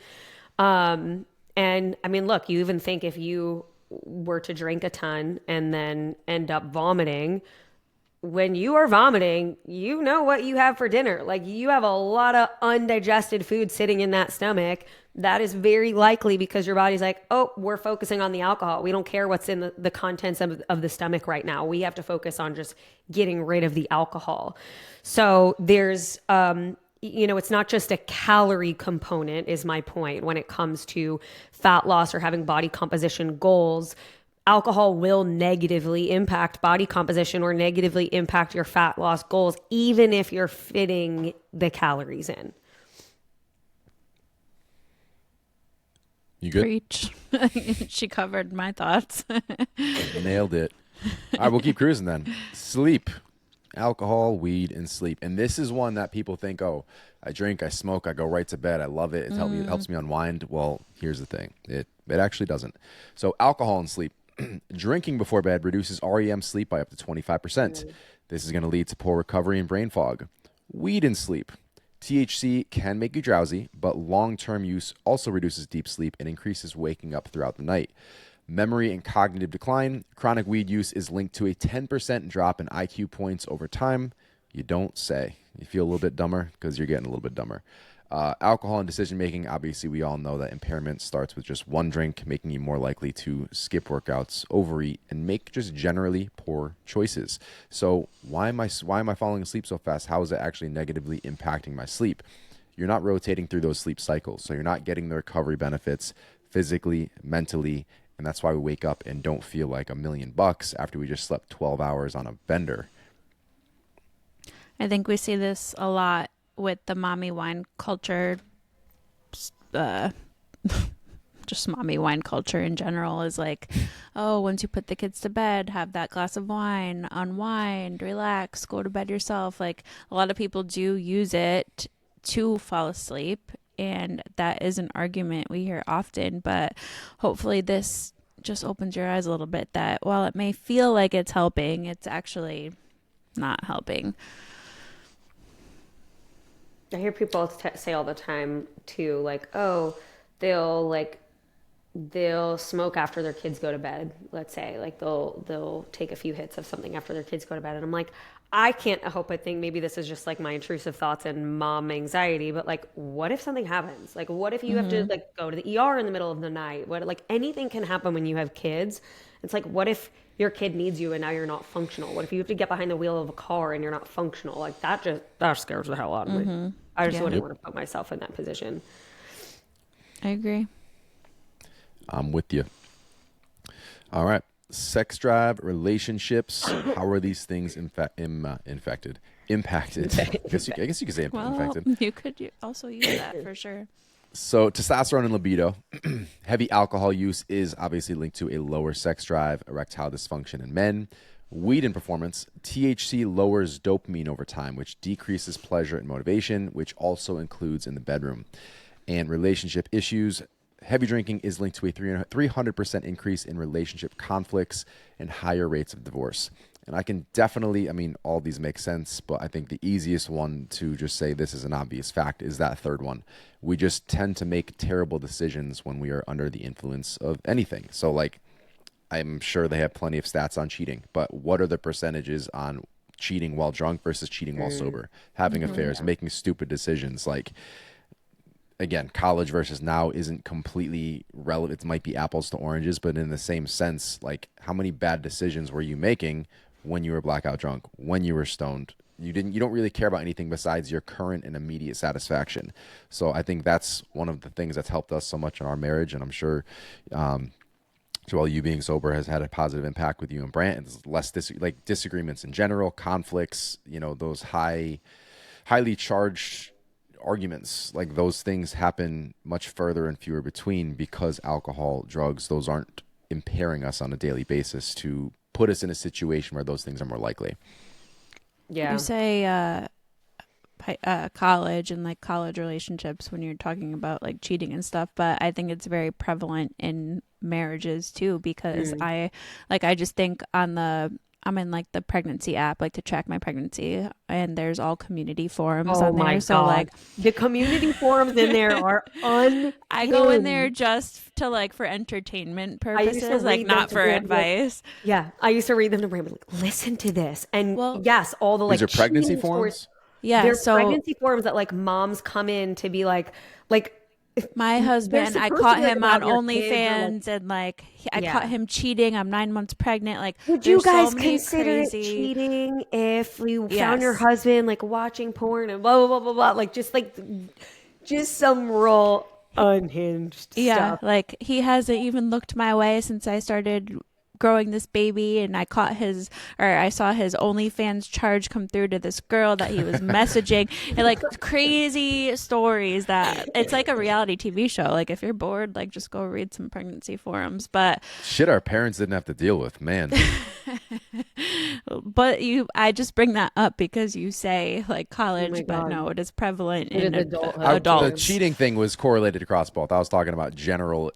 And I mean, look, you even think if you were to drink a ton and then end up vomiting, when you are vomiting, you know what you have for dinner. Like, you have a lot of undigested food sitting in that stomach. That is very likely because your body's like, oh, we're focusing on the alcohol. We don't care what's in the contents of the stomach right now. We have to focus on just getting rid of the alcohol. So there's, it's not just a calorie component, is my point, when it comes to fat loss or having body composition goals. Alcohol will negatively impact body composition or negatively impact your fat loss goals, even if you're fitting the calories in. You good? Preach. She covered my thoughts. Nailed it. All right, we'll keep cruising then. Sleep. Alcohol, weed, and sleep. And this is one that people think, oh, I drink, I smoke, I go right to bed, I love it. It helps me unwind. Well, here's the thing. It actually doesn't. So alcohol and sleep. Drinking before bed reduces REM sleep by up to 25%. This is going to lead to poor recovery and brain fog. Weed and sleep. THC can make you drowsy, but long-term use also reduces deep sleep and increases waking up throughout the night. Memory and cognitive decline. Chronic weed use is linked to a 10% drop in IQ points over time. You don't say. You feel a little bit dumber because you're getting a little bit dumber. Alcohol and decision-making, obviously we all know that impairment starts with just one drink, making you more likely to skip workouts, overeat, and make just generally poor choices. So why am I falling asleep so fast? How is it actually negatively impacting my sleep? You're not rotating through those sleep cycles, so you're not getting the recovery benefits physically, mentally, and that's why we wake up and don't feel like $1,000,000 after we just slept 12 hours on a bender. I think we see this a lot with the mommy wine culture, just mommy wine culture in general is like, oh, once you put the kids to bed, have that glass of wine, unwind, relax, go to bed yourself. Like, a lot of people do use it to fall asleep, and that is an argument we hear often, but hopefully this just opens your eyes a little bit that while it may feel like it's helping, it's actually not helping. I hear people say all the time too, like, oh, they'll smoke after their kids go to bed. Let's say, like, they'll take a few hits of something after their kids go to bed, and I'm like, I think maybe this is just like my intrusive thoughts and mom anxiety, but like, what if something happens? Like, what if you have to like go to the ER in the middle of the night? Like, anything can happen when you have kids. It's like, what if your kid needs you and now you're not functional? What if you have to get behind the wheel of a car and you're not functional? Like, that scares the hell out of me. I just wouldn't want to put myself in that position. I agree. I'm with you. All right. Sex drive, relationships. How are these things impacted? I guess you could say infected. You could also use that for sure. So testosterone and libido. Heavy alcohol use is obviously linked to a lower sex drive, erectile dysfunction in men. Weed and performance. THC lowers dopamine over time, which decreases pleasure and motivation, which also includes in the bedroom. And relationship issues. Heavy drinking is linked to a 300% increase in relationship conflicts and higher rates of divorce. And I can definitely, all these make sense, but I think the easiest one to just say this is an obvious fact is that third one. We just tend to make terrible decisions when we are under the influence of anything. So, like, I'm sure they have plenty of stats on cheating, but what are the percentages on cheating while drunk versus cheating while sober? Having affairs, making stupid decisions, like, again, college versus now isn't completely relevant. It might be apples to oranges, but in the same sense, like, how many bad decisions were you making when you were blackout drunk, when you were stoned? You don't really care about anything besides your current and immediate satisfaction. So I think that's one of the things that's helped us so much in our marriage. And I'm sure, Joel, you being sober has had a positive impact with you and Brant. It's less disagreements in general, conflicts, those highly charged arguments, like, those things happen much further and fewer between because alcohol, drugs, those aren't impairing us on a daily basis to put us in a situation where those things are more likely. Yeah. You say college and like college relationships when you're talking about like cheating and stuff, but I think it's very prevalent in marriages too, because I just think on the I'm in like the pregnancy app, like to track my pregnancy, and there's all community forums Oh on there. my So God. like the community forums in there are I go in there just to like for entertainment purposes, like not for advice. Yeah, I used to read them to Brandon, like, listen to this. And Well, yes, all the like These are pregnancy cheating forums? stories. yeah, They're so pregnancy forums that like moms come in to be like my they're husband, I supposed to caught be, like, him on about your kids or, like, OnlyFans, and like I yeah. caught him cheating. I'm 9 months pregnant. Like Would you there's so guys many consider it crazy. cheating if you found your Yes. husband like watching porn and blah blah blah blah blah, like just some real unhinged Yeah, stuff? like he hasn't even looked my way since I started growing this baby, and I saw his OnlyFans charge come through to this girl that he was messaging, and like crazy stories that it's like a reality TV show. Like if you're bored, like just go read some pregnancy forums. But Shit our parents didn't have to deal with, man. but I just bring that up because you say like college, but God. no, it is prevalent It in is adulthood. adults. The cheating thing was correlated across both. I was talking about general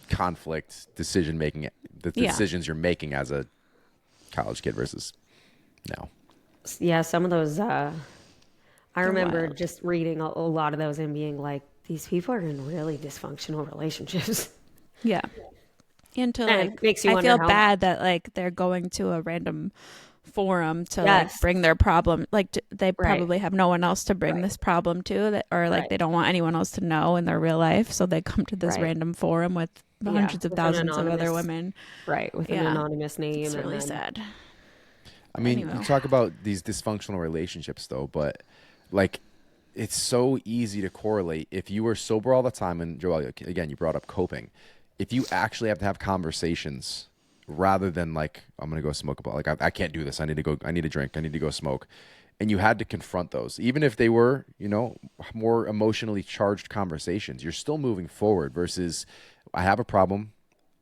conflict decision making, the decisions you're making as a college kid versus now. Yeah, some of those I remember wild. just reading a lot of those and being like, these people are in really dysfunctional relationships. Yeah. And to And like it makes you I wonder feel how bad that like they're going to a random forum to like Yes. bring their problem, like they Right. probably have no one else to bring this problem to, that or like Right. they don't want anyone else to know in their real life, so they come to this Right. random forum with hundreds of with an thousands of other anonymous- women. Right, with an Yeah. anonymous name. It's and really then- sad. I mean, Anyway. you talk about these dysfunctional relationships though, but like it's so easy to correlate if you were sober all the time. And Joel, again, you brought up coping. If you actually have to have conversations rather than like, I'm going to go smoke about, like, I can't do this. I need to drink. I need to go smoke. And you had to confront those, even if they were, more emotionally charged conversations, you're still moving forward versus I have a problem.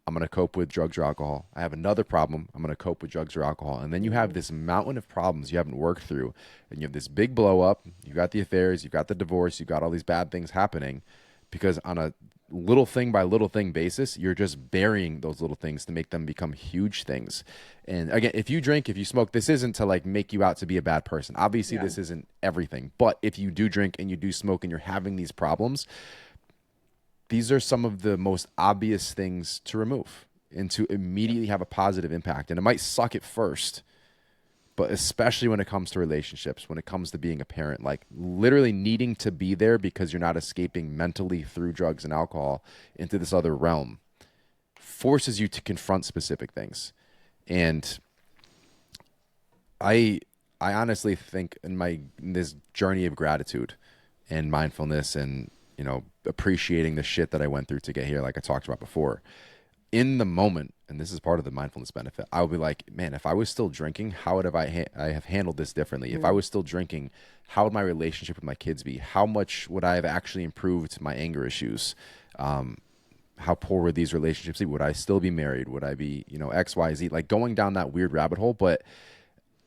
I'm going to cope with drugs or alcohol. I have another problem. I'm going to cope with drugs or alcohol. And then you have this mountain of problems you haven't worked through. And you have this big blow up. You got the affairs. You got the divorce. You got all these bad things happening because on a little thing by little thing basis, you're just burying those little things to make them become huge things. And again, if you drink, if you smoke, this isn't to like make you out to be a bad person. Obviously, this isn't everything. But if you do drink and you do smoke and you're having these problems, these are some of the most obvious things to remove and to immediately have a positive impact. And it might suck at first, but especially when it comes to relationships, when it comes to being a parent, like literally needing to be there because you're not escaping mentally through drugs and alcohol into this other realm, forces you to confront specific things. And I honestly think in this journey of gratitude and mindfulness and appreciating the shit that I went through to get here, like I talked about before, in the moment, and this is part of the mindfulness benefit, I would be like, man, if I was still drinking, how would I have handled this differently? If I was still drinking, how would my relationship with my kids be? How much would I have actually improved my anger issues? How poor would these relationships be? Would I still be married? Would I be, X, Y, Z? Like going down that weird rabbit hole, but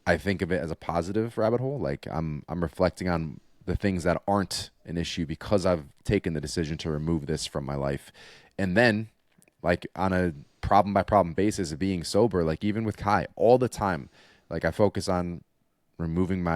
I think of it as a positive rabbit hole. Like I'm reflecting on the things that aren't an issue because I've taken the decision to remove this from my life. And then like on a problem by problem basis of being sober, like even with Kai all the time, like I focus on removing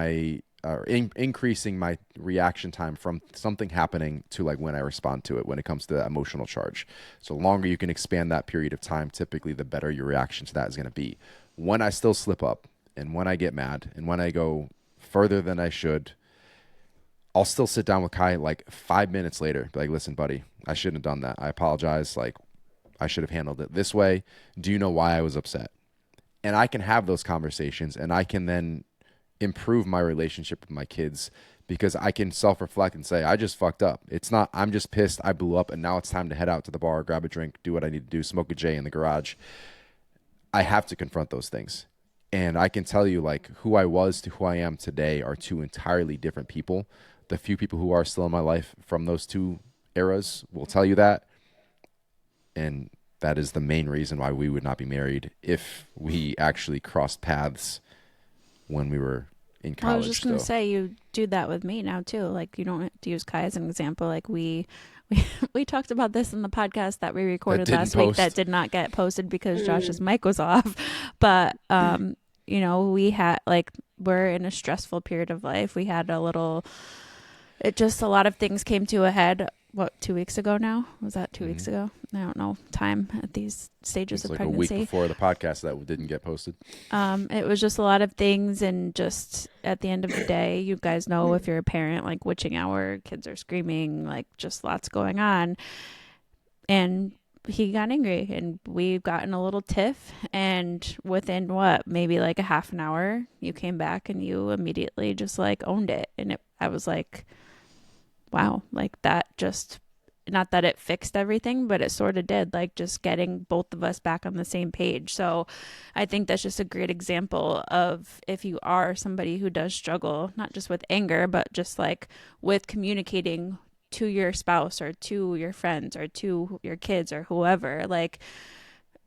increasing my reaction time from something happening to like when I respond to it when it comes to emotional charge. So the longer you can expand that period of time, typically the better your reaction to that is going to be. When I still slip up and when I get mad and when I go further than I should, I'll still sit down with Kai like 5 minutes later, be like, listen, buddy, I shouldn't have done that. I apologize. Like I should have handled it this way. Do you know why I was upset? And I can have those conversations and I can then improve my relationship with my kids because I can self-reflect and say, I just fucked up. It's not, I'm just pissed. I blew up and now it's time to head out to the bar, grab a drink, do what I need to do, smoke a J in the garage. I have to confront those things. And I can tell you like who I was to who I am today are two entirely different people. The few people who are still in my life from those two eras will tell you that. And that is the main reason why we would not be married if we actually crossed paths when we were in college. I was just going to say, you do that with me now too. Like you don't have to use Kai as an example. Like we talked about this in the podcast that we recorded last week that did not get posted because Josh's mic was off. But we're in a stressful period of life. We had a lot of things came to a head. What, 2 weeks ago now? Was that 2 weeks ago? I don't know time at these stages of pregnancy. It's like a week before the podcast that didn't get posted. It was just a lot of things, and just at the end of the day, you guys know if you're a parent, like witching hour, kids are screaming, like just lots going on. And he got angry, and we've gotten a little tiff, and within maybe like a half an hour, you came back and you immediately just like owned it. And I was like, wow, like that just, not that it fixed everything, but it sort of did, like just getting both of us back on the same page. So I think that's just a great example of, if you are somebody who does struggle, not just with anger, but just like with communicating to your spouse or to your friends or to your kids or whoever, like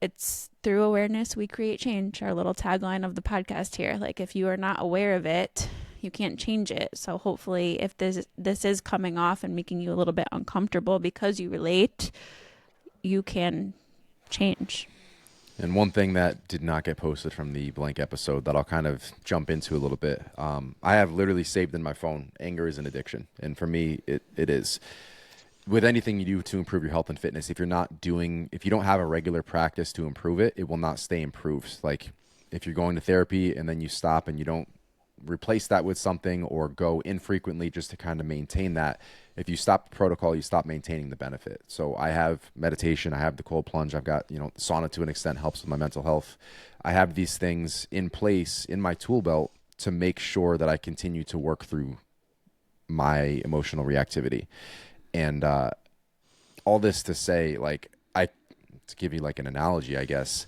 it's through awareness we create change, our little tagline of the podcast here. Like if you are not aware of it, you can't change it. So hopefully if this is coming off and making you a little bit uncomfortable because you relate, you can change. And one thing that did not get posted from the blank episode that I'll kind of jump into a little bit, I have literally saved in my phone, anger is an addiction. And for me, it is. With anything you do to improve your health and fitness, if you don't have a regular practice to improve it, it will not stay improved. Like if you're going to therapy and then you stop and you don't replace that with something, or go infrequently just to kind of maintain that, if you stop the protocol, you stop maintaining the benefit. So I have meditation, I have the cold plunge, I've got, sauna to an extent helps with my mental health. I have these things in place in my tool belt to make sure that I continue to work through my emotional reactivity. And all this to say, to give you like an analogy, I guess,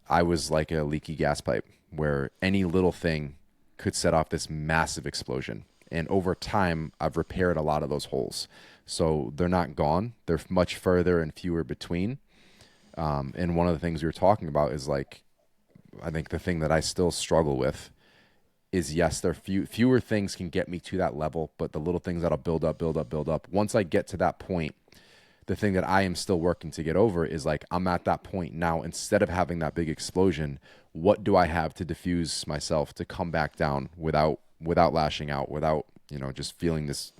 I was like a leaky gas pipe where any little thing could set off this massive explosion. And over time, I've repaired a lot of those holes. So they're not gone. They're much further and fewer between. And one of the things we were talking about is like, I think the thing that I still struggle with is, yes, there are fewer things can get me to that level, but the little things that'll build up. Once I get to that point, the thing that I am still working to get over is like, I'm at that point now. Instead of having that big explosion, what do I have to diffuse myself to come back down without lashing out, without, just feeling this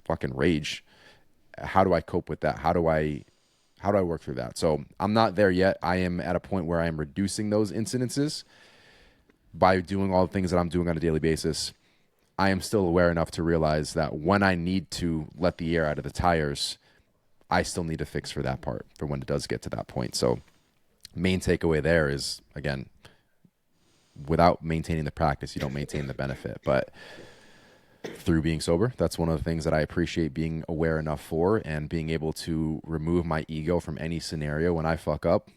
fucking rage? How do I cope with that? How do I work through that? So I'm not there yet. I am at a point where I am reducing those incidences by doing all the things that I'm doing on a daily basis. I am still aware enough to realize that when I need to let the air out of the tires, I still need to fix for that part, for when it does get to that point. So main takeaway there is, again, without maintaining the practice, you don't maintain the benefit. But through being sober, that's one of the things that I appreciate being aware enough for, and being able to remove my ego from any scenario when I fuck up.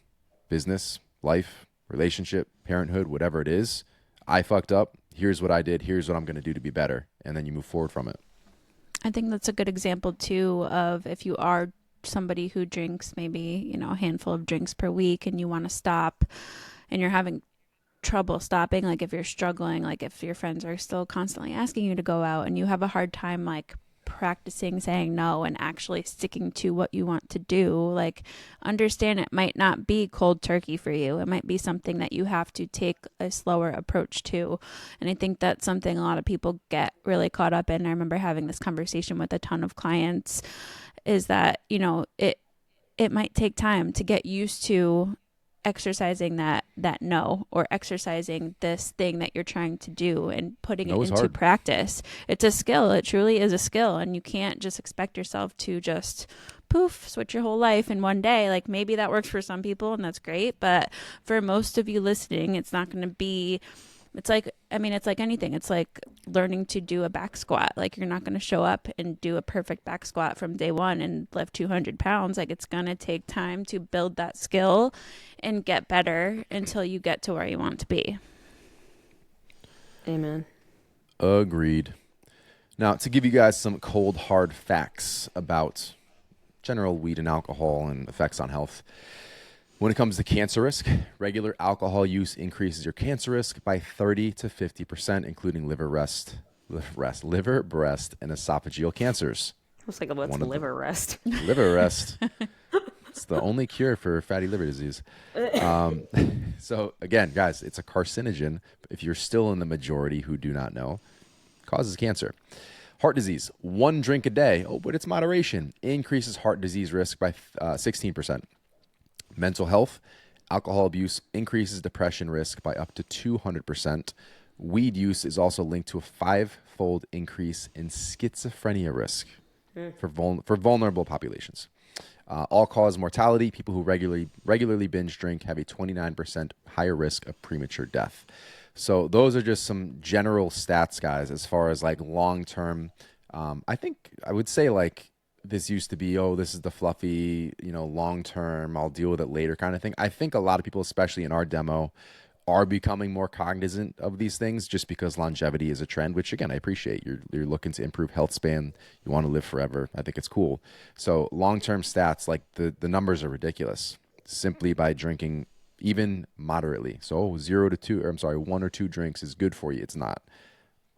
Business, life, relationship, parenthood, whatever it is, I fucked up. Here's what I did. Here's what I'm going to do to be better. And then you move forward from it. I think that's a good example too of, if you are somebody who drinks maybe, a handful of drinks per week and you want to stop and you're having trouble stopping, like if you're struggling, like if your friends are still constantly asking you to go out and you have a hard time like practicing saying no and actually sticking to what you want to do, like understand it might not be cold turkey for you. It might be something that you have to take a slower approach to. And I think that's something a lot of people get really caught up in. I remember having this conversation with a ton of clients, is that, it might take time to get used to exercising that no, or exercising this thing that you're trying to do and putting it into practice. It's a skill. It truly is a skill. And you can't just expect yourself to just poof, switch your whole life in one day. Like maybe that works for some people and that's great. But for most of you listening, it's not going to be, it's like anything. It's like learning to do a back squat. Like you're not going to show up and do a perfect back squat from day one and lift 200 pounds. Like it's going to take time to build that skill and get better until you get to where you want to be. Amen. Agreed. Now, to give you guys some cold, hard facts about general weed and alcohol and effects on health. When it comes to cancer risk, regular alcohol use increases your cancer risk by 30 to 50%, including liver, breast, and esophageal cancers. I was like, what's liver rest? Liver rest. It's the only cure for fatty liver disease. So again, guys, it's a carcinogen. If you're still in the majority who do not know, causes cancer. Heart disease, 1 drink a day. Oh, but it's moderation. Increases heart disease risk by 16%. Mental health, alcohol abuse increases depression risk by up to 200%. Weed use is also linked to a 5-fold increase in schizophrenia risk for vulnerable populations. All-cause mortality, people who regularly binge drink have a 29% higher risk of premature death. So those are just some general stats, guys, as far as like long-term. I think I would say like this used to be, oh, this is the fluffy, long-term, I'll deal with it later kind of thing. I think a lot of people, especially in our demo, are becoming more cognizant of these things just because longevity is a trend, which again, I appreciate. You're looking to improve health span. You want to live forever. I think it's cool. So long-term stats, like the numbers are ridiculous simply by drinking even moderately. So 1 or 2 drinks is good for you. It's not.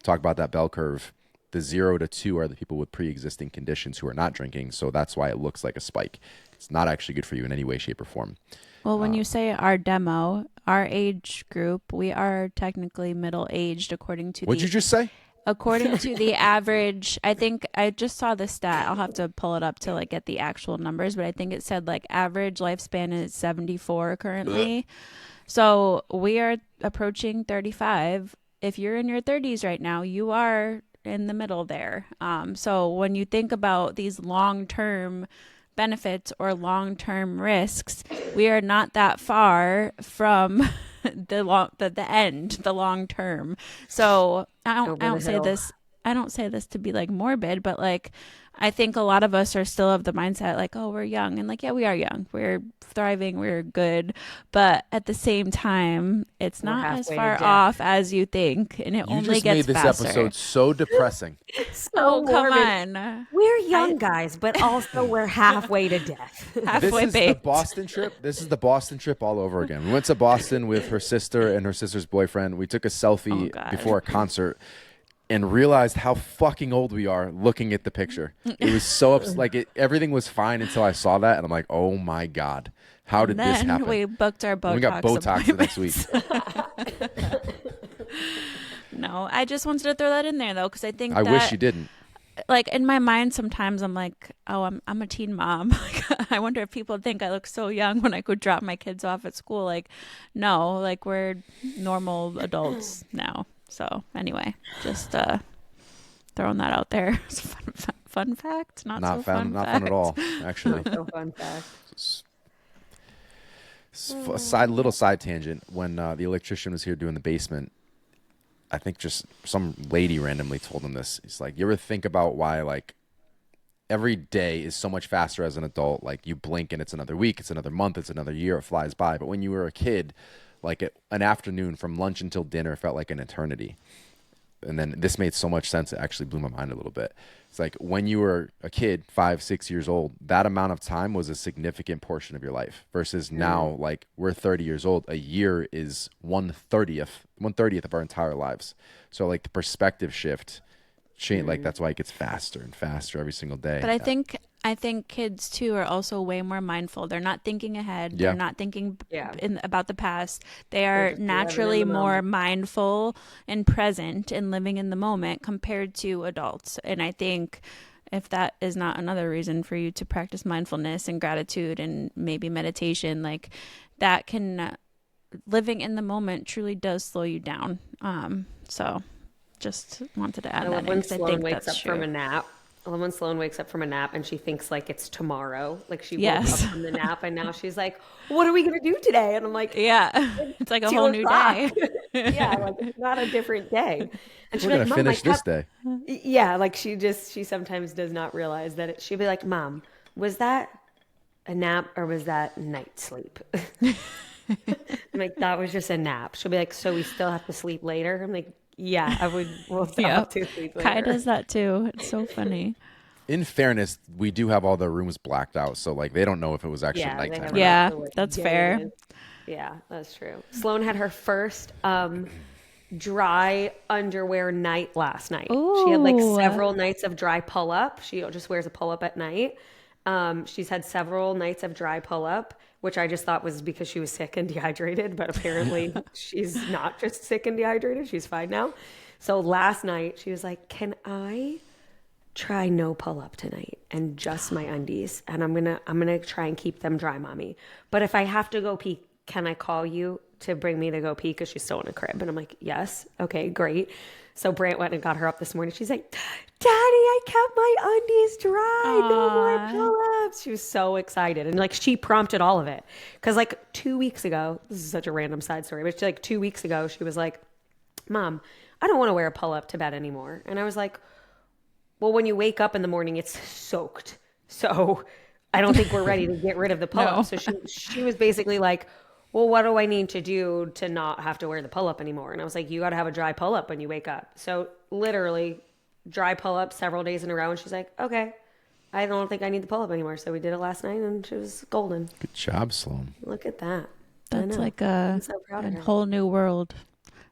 Talk about that bell curve. The 0 to 2 are the people with pre-existing conditions who are not drinking. So that's why it looks like a spike. It's not actually good for you in any way, shape, or form. Well, when you say our demo, our age group, we are technically middle-aged according to What'd you just say? According to the average, I think I just saw the stat. I'll have to pull it up to like get the actual numbers, but I think it said like average lifespan is 74 currently. So we are approaching 35. If you're in your 30s right now, you are in the middle there. So when you think about these long-term benefits or long-term risks, we are not that far from the long term. So I don't say this to be like morbid, but like I think a lot of us are still of the mindset like, oh, we're young, and like, yeah, we are young, we're thriving, we're good, but at the same time, it's not as far off as you think, and it only gets faster. You just made this episode so depressing. So come on, we're young guys, but also we're halfway to death. Halfway baked. This is the Boston trip all over again. We went to Boston with her sister and her sister's boyfriend. We took a selfie before a concert and realized how fucking old we are looking at the picture. It was so everything was fine until I saw that, and I'm like, oh my God, how did this happen? We booked our Botox. We got Botox the next week. No, I just wanted to throw that in there though, because I think I wish you didn't. Like in my mind, sometimes I'm like, oh, I'm a teen mom. I wonder if people think I look so young when I go drop my kids off at school. Like, no, like we're normal adults now. So anyway, just throwing that out there. It's a fun fact. Not so fun. Not fun at all, actually. Not so fun fact. A little side tangent. When the electrician was here doing the basement, I think just some lady randomly told him this. He's like, you ever think about why like every day is so much faster as an adult? Like you blink and it's another week, it's another month, it's another year, it flies by. But when you were a kid, like an afternoon from lunch until dinner felt like an eternity. And then this made so much sense. It actually blew my mind a little bit. It's like when you were a kid, 5-6 years old, that amount of time was a significant portion of your life versus now, like we're 30 years old. A year is 1/30th of our entire lives. So like the perspective shift, like that's why it gets faster and faster every single day. But I think kids too are also way more mindful. They're not thinking ahead. Yeah. They're not thinking about the past. They are naturally more mindful and present and living in the moment compared to adults. And I think if that is not another reason for you to practice mindfulness and gratitude and maybe meditation, like that can, living in the moment truly does slow you down. So just wanted to add that in because I think that's true. When Sloan wakes up from a nap and she thinks like it's tomorrow, like she woke up from the nap and now she's like, what are we going to do today? And I'm like, yeah, it's like a whole new day. Yeah, like it's not a different day. And she's we're like, going to finish this day. Yeah, like she sometimes does not realize that she'll be like, Mom, was that a nap or was that night sleep? I'm like, that was just a nap. She'll be like, so we still have to sleep later? I'm like, yeah, we'll still have to sleep later. Kai does that too. It's so funny. In fairness, we do have all the rooms blacked out, so like they don't know if it was actually nighttime. Yeah, that's fair. Yeah, that's true. Sloan had her first dry underwear night last night. Ooh. She had like several nights of dry pull-up. She just wears a pull-up at night. She's had several nights of dry pull-up which I just thought was because she was sick and dehydrated, but apparently she's not just sick and dehydrated. She's fine now. So last night she was like, can I try no pull-up tonight and just my undies? And I'm gonna try and keep them dry, mommy. But if I have to go pee, can I call you to bring me to go pee? Because she's still in a crib. And I'm like, yes. Okay, great. So Brant went and got her up this morning. She's like, Daddy, I kept my undies dry. Aww. No more pull-ups. She was so excited. And like she prompted all of it. Because like 2 weeks ago, this is such a random side story, but like 2 weeks ago, she was like, Mom, I don't want to wear a pull-up to bed anymore. And I was like, well, when you wake up in the morning, it's soaked. So I don't think we're ready to get rid of the pull-up. No. So she was basically like, well, what do I need to do to not have to wear the pull-up anymore? And I was like, you got to have a dry pull-up when you wake up. So literally dry pull-up several days in a row. And she's like, okay, I don't think I need the pull-up anymore. So we did it last night and she was golden. Good job, Sloan. Look at that. That's like a whole new world.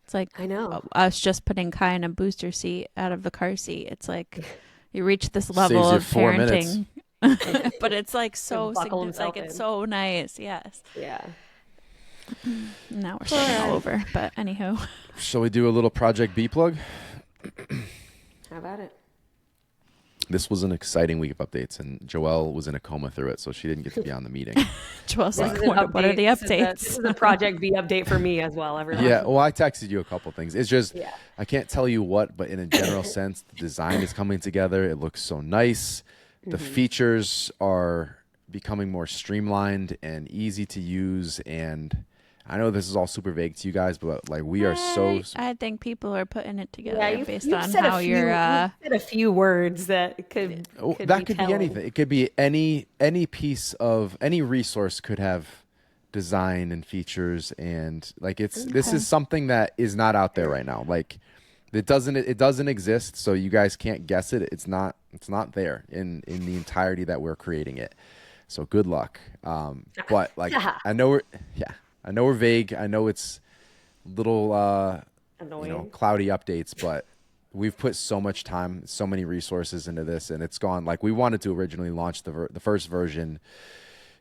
It's like, I know. Us just putting Kai in a booster seat out of the car seat. It's like you reach this level of parenting. But it's like so significant. Like it's so nice. Yes. Yeah. Now we're starting all over. But anywho. Shall we do a little Project B plug? How about it? This was an exciting week of updates, and Joelle was in a coma through it, so she didn't get to be on the meeting. Joelle's like, what are the updates? This is a Project B update for me as well, everyone. Yeah, well, I texted you a couple things. It's just, I can't tell you what, but in a general sense, the design is coming together. It looks so nice. The features are becoming more streamlined and easy to use, and I know this is all super vague to you guys, but like we are so. I think people are putting it together based on said how you're. You said a few words that could that could be anything. It could be any piece of any resource could have design and features, and like this is something that is not out there right now. Like it doesn't exist, so you guys can't guess it. It's not there in the entirety that we're creating it. So good luck. But like I know we're vague. I know it's little cloudy updates, but we've put so much time, so many resources into this, and it's gone. Like we wanted to originally launch the first version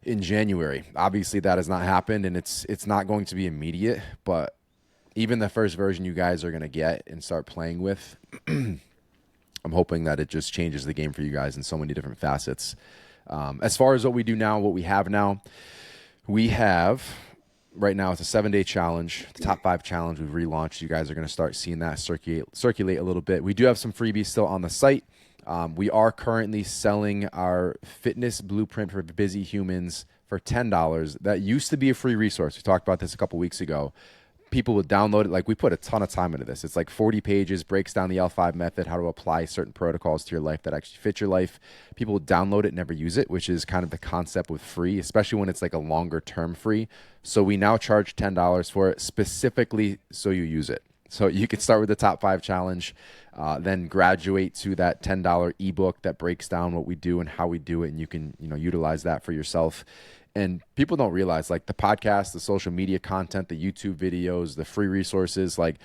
in January. Obviously, that has not happened, and it's not going to be immediate. But even the first version you guys are going to get and start playing with, I'm hoping that it just changes the game for you guys in so many different facets. As far as what we do now, what we have now, we have. Right now, it's a 7-day challenge, the top 5 challenge we've relaunched. You guys are going to start seeing that circulate a little bit. We do have some freebies still on the site. We are currently selling our fitness blueprint for busy humans for $10. That used to be a free resource. We talked about this a couple weeks ago. People would download it. Like we put a ton of time into this. It's like 40 pages, breaks down the L5 method, how to apply certain protocols to your life that actually fit your life. People would download it, never use it, which is kind of the concept with free, especially when it's like a longer term free. So we now charge $10 for it specifically so you use it. So you can start with the top 5 challenge, then graduate to that $10 ebook that breaks down what we do and how we do it, and you can utilize that for yourself. And people don't realize, like the podcast, the social media content, the YouTube videos, the free resources, like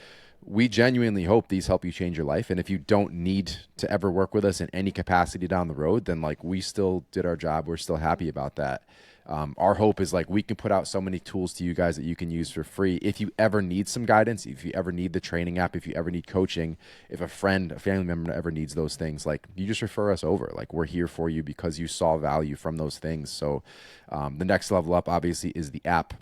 we genuinely hope these help you change your life. And if you don't need to ever work with us in any capacity down the road, then like we still did our job. We're still happy about that. Our hope is like we can put out so many tools to you guys that you can use for free. If you ever need some guidance, if you ever need the training app, if you ever need coaching, if a friend, a family member ever needs those things, like you just refer us over. Like we're here for you because you saw value from those things. So the next level up obviously is the app.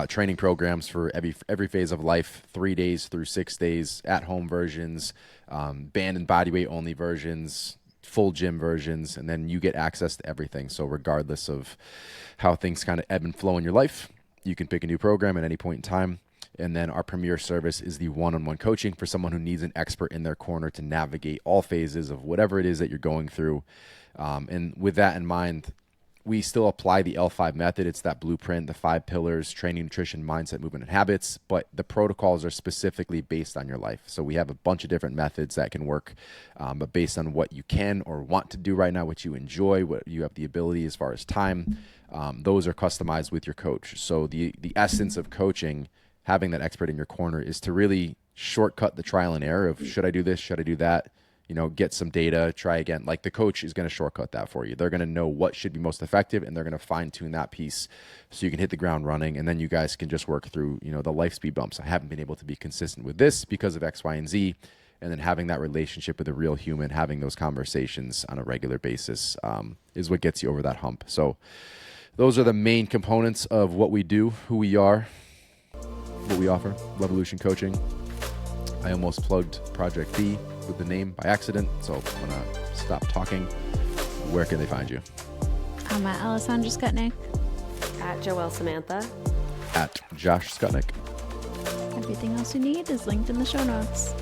Training programs for every phase of life, 3 days through 6 days, at-home versions, band and bodyweight only versions, full gym versions, and then you get access to everything. So regardless of how things kind of ebb and flow in your life, you can pick a new program at any point in time. And then our premier service is the one-on-one coaching for someone who needs an expert in their corner to navigate all phases of whatever it is that you're going through. And with that in mind, we still apply the L5 method. It's that blueprint, the 5 pillars: training, nutrition, mindset, movement, and habits. But the protocols are specifically based on your life. So we have a bunch of different methods that can work, but based on what you can or want to do right now, what you enjoy, what you have the ability as far as time, those are customized with your coach. So the essence of coaching, having that expert in your corner, is to really shortcut the trial and error of should I do this, should I do that, get some data, try again. Like the coach is going to shortcut that for you. They're going to know what should be most effective, and they're going to fine tune that piece so you can hit the ground running. And then you guys can just work through, the life speed bumps. I haven't been able to be consistent with this because of X, Y, and Z. And then having that relationship with a real human, having those conversations on a regular basis is what gets you over that hump. So those are the main components of what we do, who we are, what we offer, Levolution Coaching. I almost plugged Project B with the name by accident, so I'm going to stop talking. Where can they find you? I'm at Alessandra Skutnik. At Joelle Samantha. At Josh Skutnik. Everything else you need is linked in the show notes.